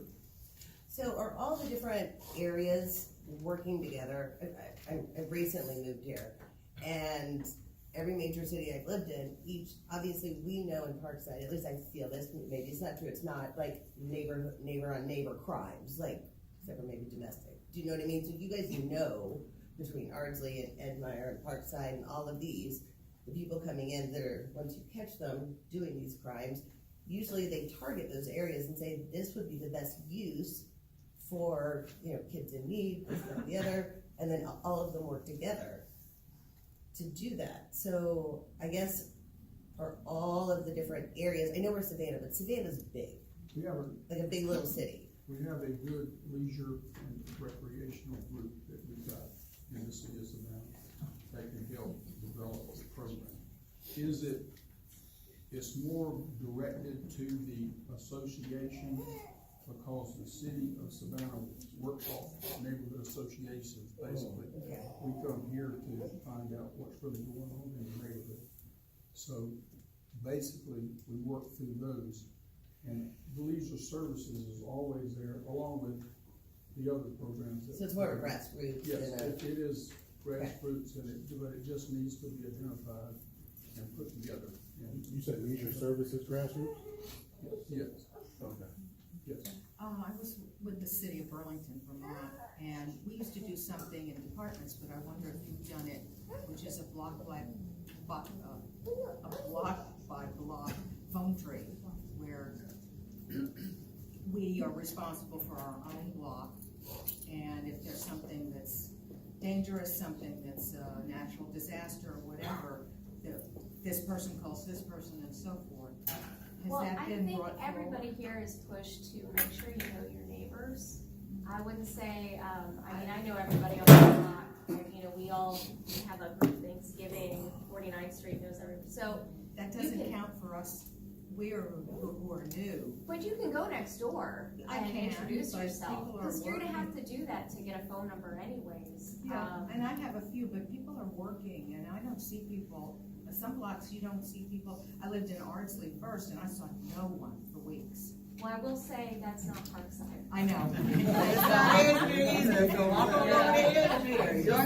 So are all the different areas working together? I recently moved here, and every major city I've lived in, obviously we know in Parkside, at least I feel this, maybe it's not true, it's not like neighbor on neighbor crimes, like, except for maybe domestic. Do you know what I mean? So you guys know, between Ardsley and Edmire and Parkside and all of these, the people coming in that are, once you catch them doing these crimes, usually they target those areas and say, this would be the best use for, you know, kids in need, this, that, and the other, and then all of them work together to do that. So I guess for all of the different areas, I know we're Savannah, but Savannah's big, We have like a big little city. We have a good leisure and recreational group that we've got in the city of Savannah that can help develop the program. It's more directed to the association because the city of Savannah works off neighborhood associations, basically. Okay. We come here to find out what's really going on in the neighborhood. So basically, we work through those. And the leisure services is always there, along with the other programs. So it's more of a grassroots Yes, than a. it is grassroots, but it just needs to be identified and put together. And You said leisure services grassroots? yes, Okay. yes. I was with the city of Burlington, Vermont, and we used to do something in departments, but I wonder if you've done it, which is a block by block phone tree, where we are responsible for our own block, and if there's something that's dangerous, something that's a natural disaster or whatever, this person calls this person and so forth. Well, Has that I been think brought forward? everybody here is pushed to make sure you know your neighbors. I wouldn't say, I know everybody on the block, you know, we have a group Thanksgiving, 49th Street knows everybody, so. That doesn't count for us, who are new. But you can go next door I and can, introduce but yourself, people are because you're gonna have working. to do that to get a phone number anyways. Yeah, and I have a few, but people are working, and I don't see people, some blocks you don't see people. I lived in Ardsley first, and I saw no one for weeks. Well, I will say that's not Parkside. I know.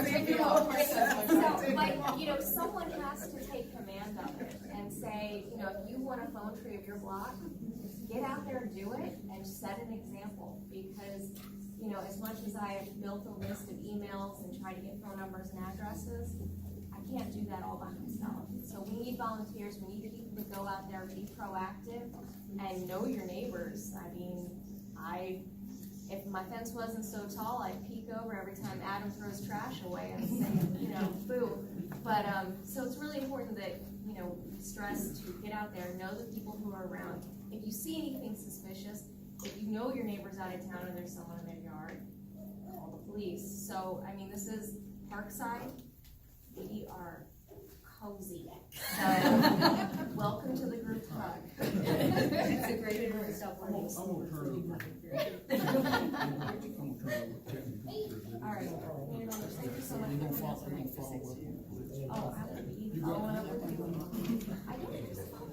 So, but, you know, someone has to take command of it and say, you know, if you want a phone tree of your block, get out there and do it and set an example. Because, you know, as much as I have built a list of emails and tried to get phone numbers and addresses, I can't do that all by myself. So we need volunteers, we need people to go out there, be proactive, and know your neighbors. I mean, if my fence wasn't so tall, I'd peek over every time Adam throws trash away and say, you know, boo. But, so it's really important that, you know, we stress to get out there, know the people who are around. If you see anything suspicious, if you know your neighbor's out of town and there's someone in their yard, call the police. So, I mean, this is Parkside. We are cozy. So, welcome to the group hug. It's a great room. Stop I'm gonna turn it over. All right. Thank you so much. You're gonna follow up with them. Oh, I will be following up with you. I don't respond,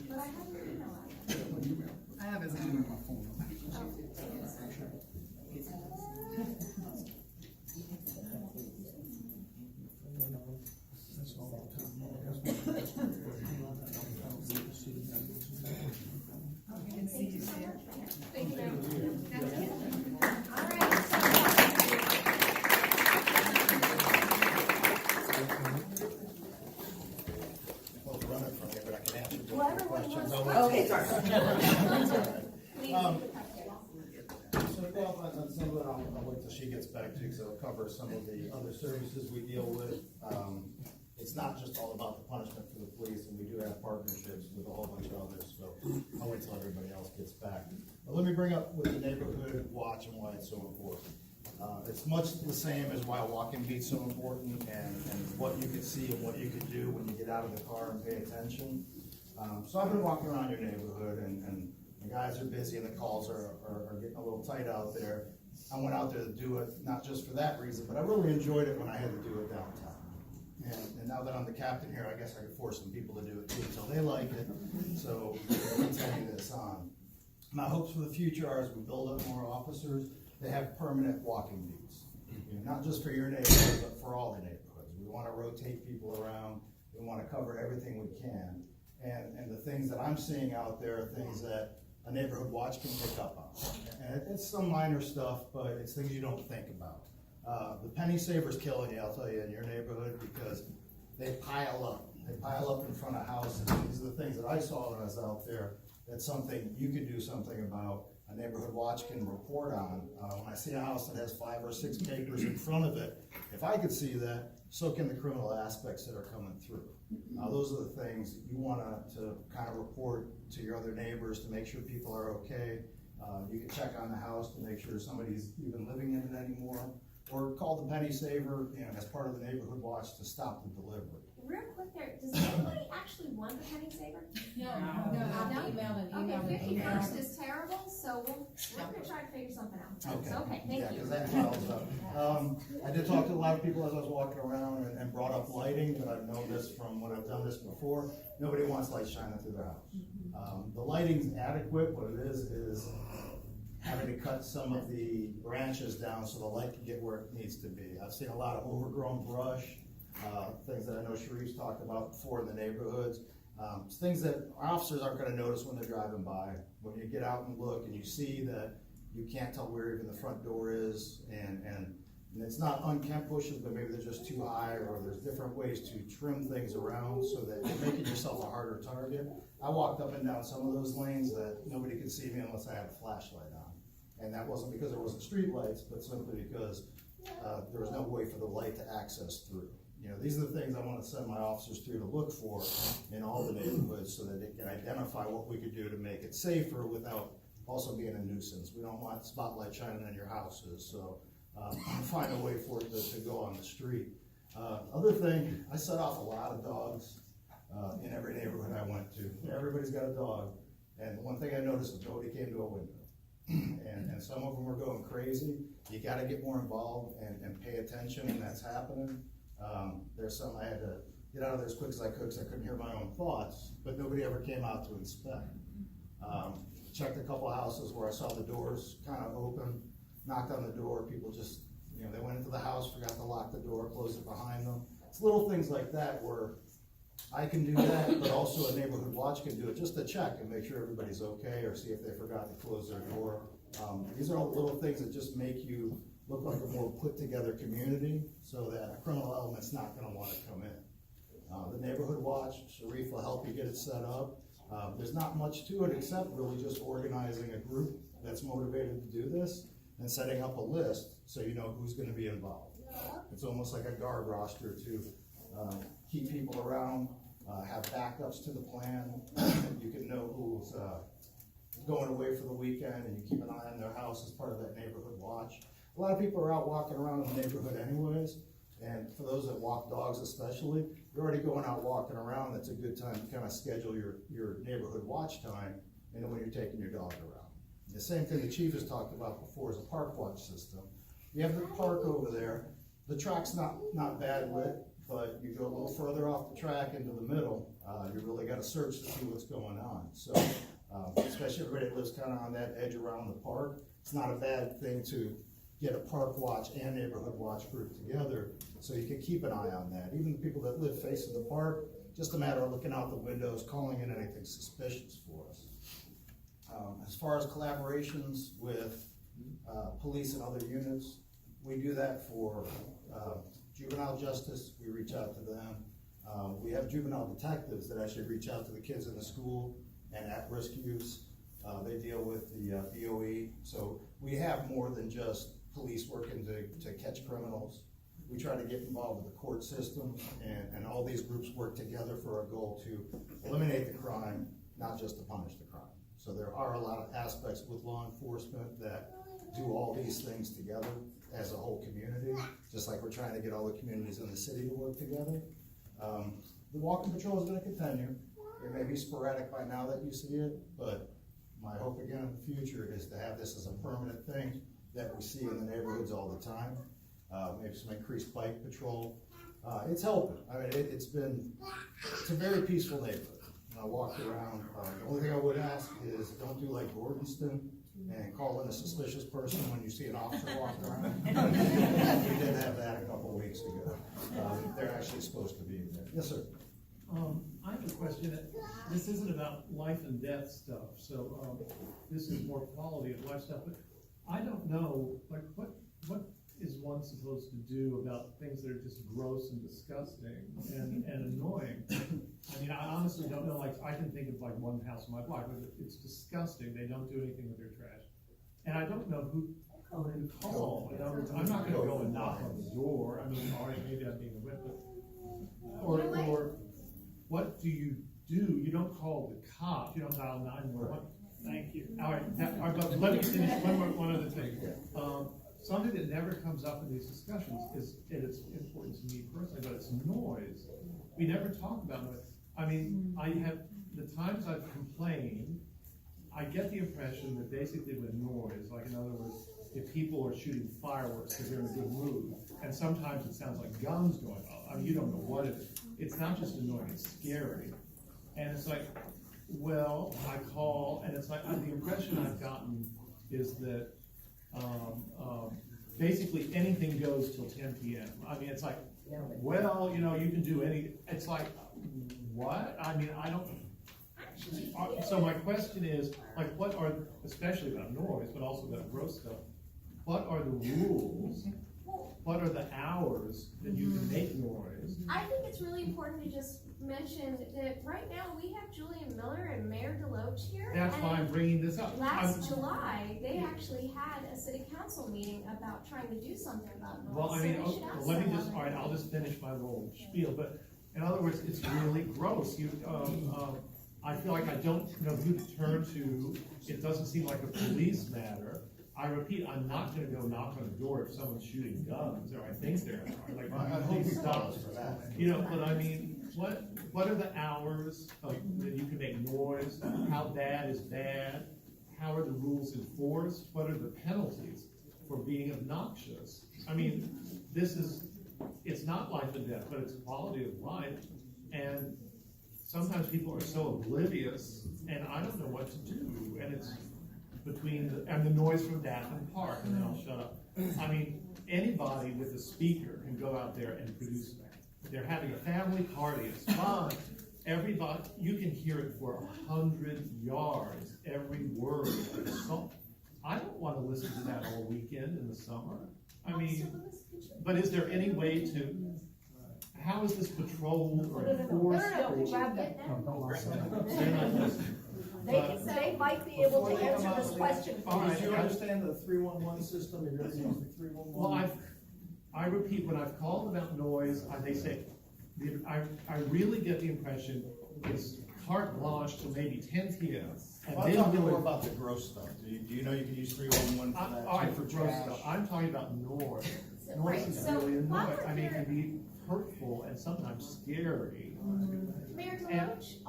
but I have your email address. I have his My phone. That's all the time. Thank you so much. Thank you. All right. Well, everyone wants to. Okay, sorry. Please. So to follow up on some of it, I'll wait till she gets back to you, because it'll cover some of the other services we deal with. It's not just all about the punishment for the police, and we do have partnerships with a whole bunch of others, so I'll wait till everybody else gets back. But let me bring up with the neighborhood watch and why it's so important. It's much the same as why a walking beat's so important, and what you can see and what you can do when you get out of the car and pay attention. So I've been walking around your neighborhood, and the guys are busy and the calls are getting a little tight out there. I went out there to do it, not just for that reason, but I really enjoyed it when I had to do it downtown. And now that I'm the captain here, I guess I could force some people to do it too, until they like it. So I'm taking this on. My hopes for the future are, as we build up more officers, they have permanent walking beats. You know, not just for your neighborhood, but for all the neighborhoods. We want to rotate people around. We want to cover everything we can. And the things that I'm seeing out there are things that a neighborhood watch can pick up on. And it's some minor stuff, but it's things you don't think about. The penny saver's killing you, I'll tell you, in your neighborhood, because they pile up. They pile up in front of houses. These are the things that I saw when I was out there. That's something you could do something about. A neighborhood watch can report on. When I see a house that has 5 or 6 papers in front of it, if I could see that, so can the criminal aspects that are coming through. Those are the things you want to kind of report to your other neighbors to make sure people are okay. You can check on the house to make sure somebody's even living in it anymore. Or call the penny saver, you know, as part of the neighborhood watch to stop the delivery. Real quick there, does anybody actually want the penny saver? No, I've emailed and emailed and Okay, emailed. 51st is terrible, so we're gonna try to figure something out. Okay. So, okay, thank Yeah, you. because that piles up. I did talk to a lot of people as I was walking around and brought up lighting, but I've noticed from when I've done this before, nobody wants light shining through their house. The lighting's adequate. What it is having to cut some of the branches down so the light can get where it needs to be. I've seen a lot of overgrown brush, things that I know Sharif's talked about before in the neighborhoods. Things that officers aren't gonna notice when they're driving by. When you get out and look and you see that you can't tell where even the front door is, and it's not unkempt bushes, but maybe they're just too high, or there's different ways to trim things around so that you're making yourself a harder target. I walked up and down some of those lanes that nobody could see me unless I had a flashlight on. And that wasn't because there wasn't street lights, but simply because there was no way for the light to access through. You know, these are the things I want to send my officers through to look for in all the neighborhoods so that they can identify what we could do to make it safer without also being a nuisance. We don't want spotlight shining on your houses, so find a way for it to go on the street. Other thing, I set off a lot of dogs in every neighborhood I went to. Everybody's got a dog, and one thing I noticed is nobody came to a window. And some of them are going crazy. You gotta get more involved and pay attention when that's happening. There's some I had to get out of there as quick as I could because I couldn't hear my own thoughts, but nobody ever came out to inspect. Checked a couple of houses where I saw the doors kind of open, knocked on the door, people just, you know, they went into the house, forgot to lock the door, close it behind them. It's little things like that where I can do that, but also a neighborhood watch can do it just to check and make sure everybody's okay, or see if they forgot to close their door. These are all little things that just make you look like a more put together community so that a criminal element's not gonna wanna come in. The neighborhood watch, Sharif will help you get it set up. There's not much to it except really just organizing a group that's motivated to do this and setting up a list so you know who's gonna be involved. It's almost like a guard roster to keep people around, have backups to the plan. You can know who's going away for the weekend, and you keep an eye on their house as part of that neighborhood watch. A lot of people are out walking around in the neighborhood anyways, and for those that walk dogs especially, you're already going out walking around. That's a good time to kind of schedule your neighborhood watch time, and then when you're taking your dog around. The same thing the chief has talked about before is a park watch system. You have the park over there. The track's not bad lit, but you go a little further off the track into the middle, you really got to search to see what's going on. So, especially everybody that lives kind of on that edge around the park, it's not a bad thing to get a park watch and neighborhood watch group together so you can keep an eye on that. Even the people that live facing the park, just a matter of looking out the windows, calling in anything suspicious for us. As far as collaborations with police and other units, we do that for juvenile justice. We reach out to them. We have juvenile detectives that actually reach out to the kids in the school and at-risk youths. They deal with the BOE. So we have more than just police working to catch criminals. We try to get involved with the court system, and all these groups work together for a goal to eliminate the crime, not just to punish the crime. So there are a lot of aspects with law enforcement that do all these things together as a whole community, just like we're trying to get all the communities in the city to work together. The walking patrol is gonna continue. It may be sporadic by now that you see it, but my hope again in the future is to have this as a permanent thing that we see in the neighborhoods all the time. Maybe some increased bike patrol. It's helping. I mean, it's a very peaceful neighborhood. When I walked around, the only thing I would ask is don't do like Gordonston and call in a suspicious person when you see an officer walking around. We did have that a couple of weeks ago. They're actually supposed to be there. Yes, sir. I have a question. This isn't about life and death stuff, so this is more quality of life stuff. But I don't know, like, what is one supposed to do about things that are just gross and disgusting and annoying? I mean, I honestly don't know. Like, I can think of like one house on my block, but it's disgusting. They don't do anything with their trash, and I don't know who to call. In other words, I'm not going to go and knock on the door. I mean, all right, maybe I'm being a whip, but or what do? You don't call the cops. You don't dial 911. Thank you. All right, but let me finish one other thing. Something that never comes up in these discussions is, and it's important to me personally, but it's noise. We never talk about noise. I mean, the times I've complained, I get the impression that basically with noise, like in other words, if people are shooting fireworks because they're in a good mood, and sometimes it sounds like guns going off. I mean, you don't know what it is. It's not just annoying, it's scary. And it's like, well, I call, and it's like, the impression I've gotten is that basically anything goes till 10 p.m. I mean, it's like, well, you know, you can do it's like, what? I mean, I don't, so my question is, like, what are, especially about noise, but also about gross stuff, what are the rules? What are the hours that you can make noise? I think it's really important to just mention that right now we have Julian Miller and Mayor DeLoach here. That's why I'm bringing this up. Last July, they actually had a city council meeting about trying to do something about noise. Well, I mean, all right, I'll just finish my little spiel, but in other words, it's really gross. I feel like I don't know who to turn to. It doesn't seem like a police matter. I repeat, I'm not gonna go knock on the door if someone's shooting guns, or I think there are. Like, I hope please you stop. for that. You know, but I mean, what are the hours that you can make noise? How bad is bad? How are the rules enforced? What are the penalties for being obnoxious? I mean, it's not life and death, but it's quality of life. And sometimes people are so oblivious, and I don't know what to do. And it's and the noise from Daphne Park, and then I'll shut up. I mean, anybody with a speaker can go out there and produce that. They're having a family party, it's fun. Everybody, you can hear it for 100 yards, every word. I don't want to listen to that all weekend in the summer. I mean, but is there any way to, how is this patrolled or enforced? They're not listening. They might be able to answer this question. Do you understand the 311 system? Have you ever used the 311? Well, I repeat, when I've called about noise, they say, I really get the impression it's carte blanche till maybe 10 p.m. And I'm talking more about the gross stuff. Do you know you can use 311 for that? All right, for gross stuff. I'm talking about noise. Noise is really annoying. I mean, it can be hurtful and sometimes scary. Mayor DeLoach,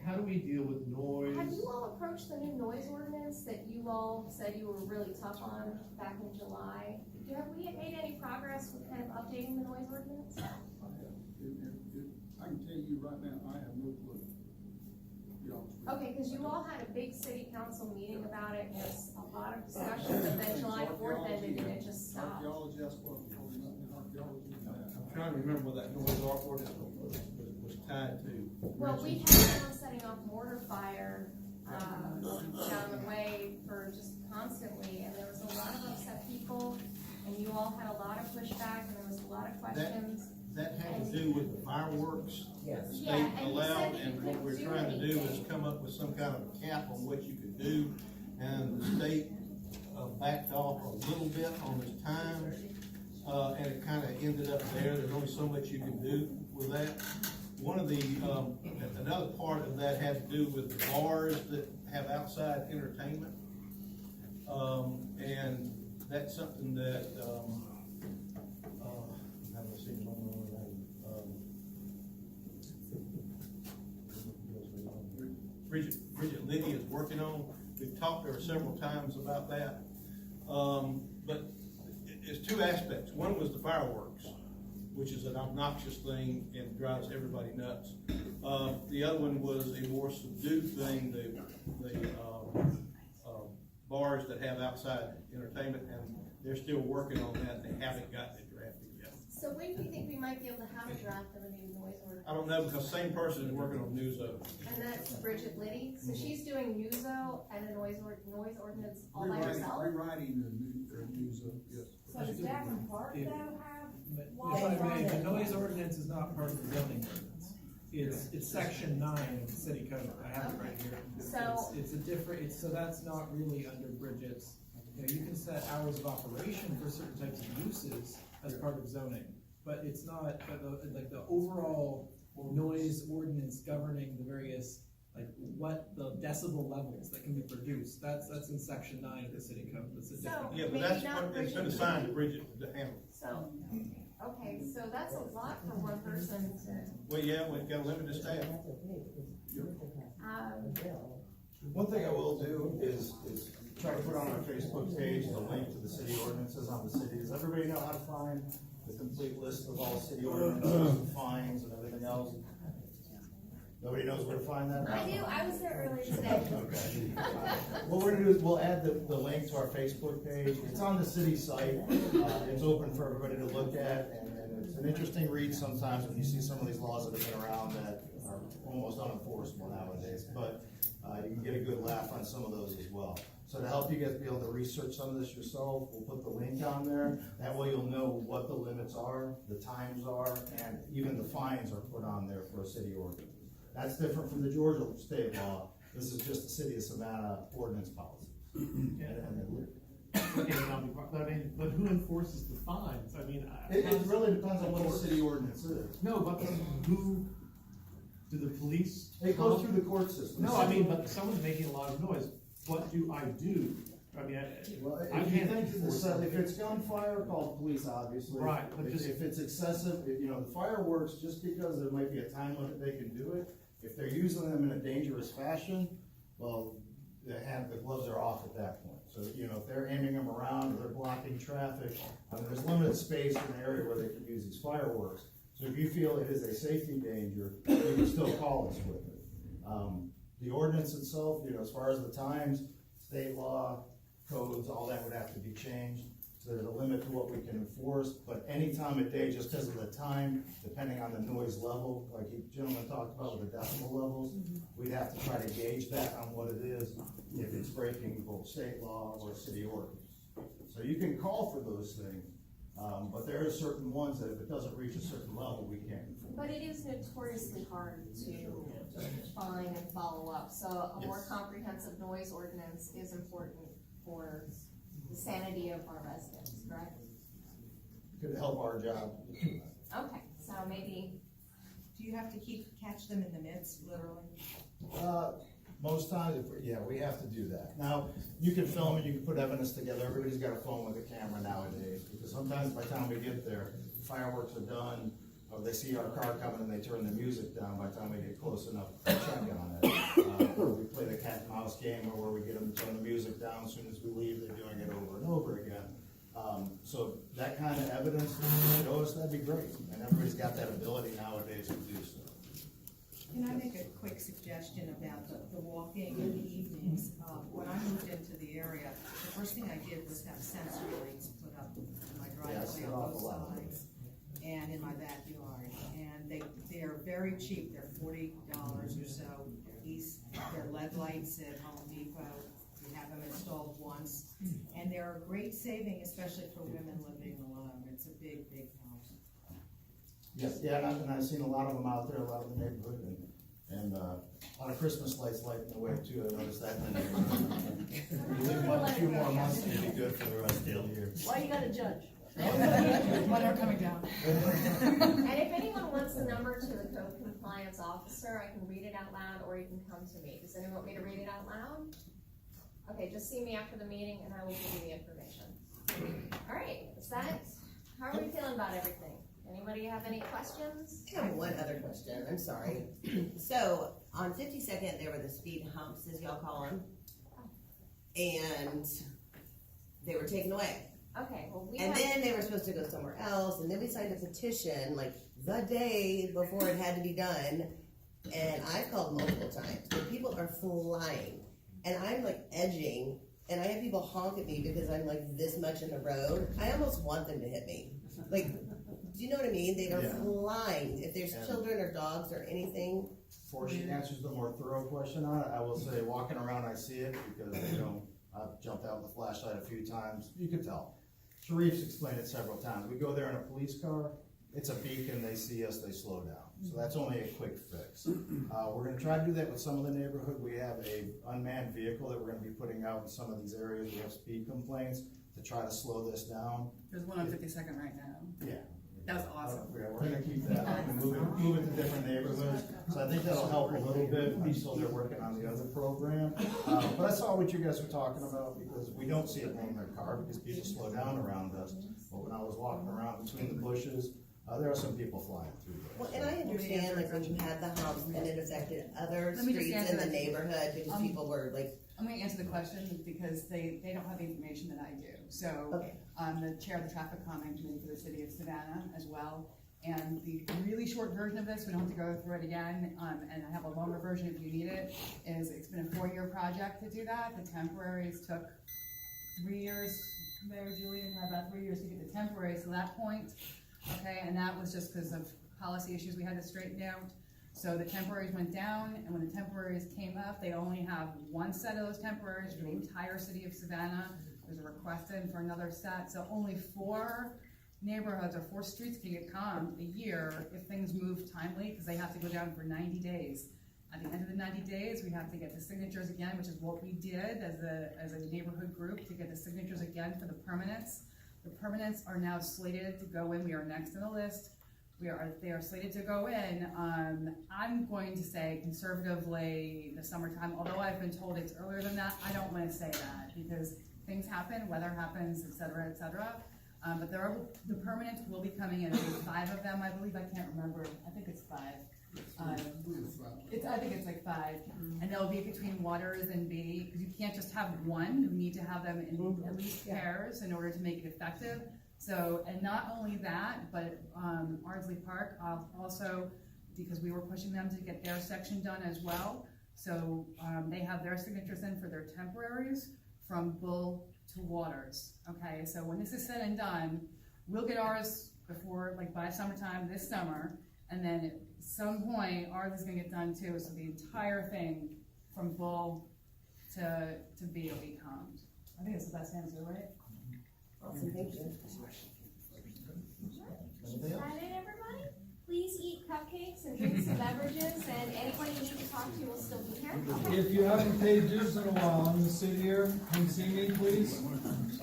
how do we deal with noise? Have you all approached the new noise ordinance that you all said you were really tough on back in July? Have we made any progress with kind of updating the noise ordinance? I can tell you right now, I have no clue. Okay, because you all had a big city council meeting about it, and there's a lot of discussion, but then July 4th ended and it just stopped. I'm trying to remember what that noise ordinance was tied to. Well, we had someone setting off mortar fire down the way for just constantly, and there was a lot of upset people, and you all had a lot of pushback, and there was a lot of questions. That had to do with the fireworks that the state and allowed, you and what we're couldn't trying to do anything. is come up with some kind of a cap on what you could do, and the state backed off a little bit on his time, and it kinda ended up there. There's only so much you can do with that. One of the, another part of that had to do with the bars that have outside entertainment. And that's something that, how do I see my name? Bridget Liddy is working on. We've talked to her several times about that. But it's two aspects. One was the fireworks, which is an obnoxious thing and drives everybody nuts. The other one was a more subdued thing, the bars that have outside entertainment, and they're still working on that. They haven't gotten it drafted yet. So when do you think we might be able to have a draft of a new noise ordinance? I don't know, because the same person is working on Newso. And that's Bridget Liddy, so she's doing Newso and a noise ordinance all by herself? Rewriting the news, yes. So does Davenport Park though have? If I may, the noise ordinance is not part of the zoning ordinance. It's section 9 of the city code. I have it right here. So it's a different, so that's not really under Bridget's. You know, you can set hours of operation for certain types of uses as part of zoning, but it's not, like the overall noise ordinance governing the various, like what the decibel levels that can be produced, that's in section 9 of the city code. That's a different. Yeah, but that's what it's been assigned to Bridget to handle. So, okay, so that's a lot for one person to. Well, yeah, we've got a limited staff. One thing I will do is try to put on our Facebook page the link to the city ordinances on the city. Does everybody know how to find the complete list of all city ordinances and fines and everything else? Nobody knows where to find that? I do, I was there earlier today. Okay. What we're gonna do is we'll add the link to our Facebook page. It's on the city site. It's open for everybody to look at, and it's an interesting read sometimes when you see some of these laws that have been around that are almost unenforceable nowadays. But you can get a good laugh on some of those as well. So to help you guys be able to research some of this yourself, we'll put the link on there. That way you'll know what the limits are, the times are, and even the fines are put on there for a city ordinance. That's different from the Georgia state law. This is just the city of Savannah ordinance policy. But who enforces the fines? I mean, It really depends on what the city ordinance is. No, but who, do the police? It goes through the court system. No, I mean, but someone's making a lot of noise. What do I do? I mean, I If you can't think enforce if it's gunfire, call the police, obviously. Right, but If it's excessive, the fireworks, just because there might be a time limit they can do it, if they're using them in a dangerous fashion, well, the gloves are off at that point. So, if they're aiming them around or they're blocking traffic, there's limited space in the area where they can use these fireworks. So if you feel it is a safety danger, you can still call us with it. The ordinance itself, as far as the times, state law, codes, all that would have to be changed. So there's a limit to what we can enforce, but any time of day, just because of the time, depending on the noise level, like you gentlemen talked about with the decibel levels, we'd have to try to gauge that on what it is, if it's breaking both state law or city ordinance. So you can call for those things, but there are certain ones that if it doesn't reach a certain level, we can't enforce. But it is notoriously hard to find and follow up, so a more comprehensive noise ordinance is important for the sanity of our residents, correct? Could help our job. Okay, so maybe. Do you have to catch them in the midst, literally? Most times, we have to do that. Now, you can film it, you can put evidence together. Everybody's got a phone with a camera nowadays, because sometimes by the time we get there, the fireworks are done, or they see our car coming and they turn the music down by the time we get close enough to check on it. We play the cat and mouse game where we get them to turn the music down as soon as we leave, they're doing it over and over again. So that kind of evidence, show us, that'd be great. And everybody's got that ability nowadays to do so. Can I make a quick suggestion about the walking in the evenings? When I moved into the area, the first thing I did was have sensory lights put up in my driveway on both sides and in my backyard. And they're very cheap. They're $40 or so a piece. They're LED lights at Home Depot. We have them installed once. And they're a great saving, especially for women living alone. It's a big, big help. Yes, and I've seen a lot of them out there, a lot of the neighborhood, and And, on a Christmas lights lighting the way too, I noticed that. You leave them up a few more months, it'll be good for the rest of the year. Why you gotta judge? When they're coming down. And if anyone wants the number to the code compliance officer, I can read it out loud, or you can come to me. Does anyone want me to read it out loud? Okay, just see me after the meeting and I will give you the information. All right, is that, how are we feeling about everything? Anybody have any questions? I have one other question, I'm sorry. So, on 52nd, there were the speed humps, as y'all call them, and they were taken away. Okay, well, And then they were supposed to go somewhere else, and then we signed a petition, like, the day before it had to be done, and I've called multiple times, but people are flying, and I'm like edging, and I have people honk at me because I'm like this much in the road. I almost want them to hit me. Like, do you know what I mean? They are flying. If there's children or dogs or anything. Before she answers the more thorough question on it, I will say, walking around, I see it, because, I've jumped out with a flashlight a few times, you could tell. Sharif's explained it several times, we go there in a police car, it's a beacon, they see us, they slow down. So that's only a quick fix. We're gonna try to do that with some of the neighborhood. We have a unmanned vehicle that we're gonna be putting out in some of these areas. We have speed complaints to try to slow this down. There's one on 52nd right now. Yeah. That was awesome. Yeah, we're gonna keep that up and move it to different neighborhoods. So I think that'll help a little bit until they're working on the other program. But I saw what you guys were talking about, because we don't see it in their car because people slow down around us. But when I was walking around between the bushes, there are some people flying through there. Well, and I understand, like, when you had the humps and it affected other Let me just streets answer in the that. neighborhood because people were like. I'm gonna answer the question because they don't have the information that I do. So, Okay. I'm the chair of the traffic comment committee for the city of Savannah as well. And the really short version of this, we don't have to go through it again, and I have a longer version if you need it, is it's been a 4-year project to do that. The temporaries took 3 years, Mayor Julian, about 3 years to get the temporaries to that point. Okay, and that was just because of policy issues we had to straighten out. So the temporaries went down, and when the temporaries came up, they only have one set of those temporaries for the entire city of Savannah. There's a request in for another set, so only 4 neighborhoods or 4 streets can get calmed a year if things move timely, because they have to go down for 90 days. At the end of the 90 days, we have to get the signatures again, which is what we did as a neighborhood group, to get the signatures again for the permanents. The permanents are now slated to go in. We are next on the list. They are slated to go in. I'm going to say conservatively the summertime, although I've been told it's earlier than that. I don't want to say that because things happen, weather happens, et cetera, et cetera. But the permanents will be coming in. There's 5 of them, I believe. I can't remember. I think it's 5. I think it's like 5, and they'll be between Waters and B, because you can't just have one. You need to have them in at least pairs in order to make it effective. So, and not only that, but Ardsley Park also, because we were pushing them to get their section done as well. So they have their signatures in for their temporaries from Bull to Waters. Okay, so when this is said and done, we'll get ours before, like by summertime this summer, and then at some point ours is gonna get done too. So the entire thing from Bull to B will be calmed. I think that's the best answer, right? Awesome, thank you. Is that it, everybody? Please eat cupcakes and drink some beverages, and anybody you need to talk to will still be here. Okay. If you haven't paid dues in a while, I'm gonna sit here, come see me, please. I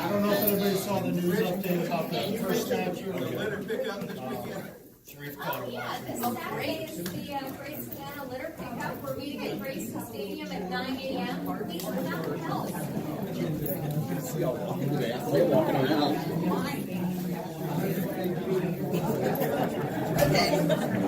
don't know if anybody saw the news update about the first statue. Litter pickup this weekend. Oh, yeah, this Saturday is the Great Savannah Litter Pickup. We're meeting at Grayson Stadium at 9 a.m. Please come out and help. They're walking around. Okay.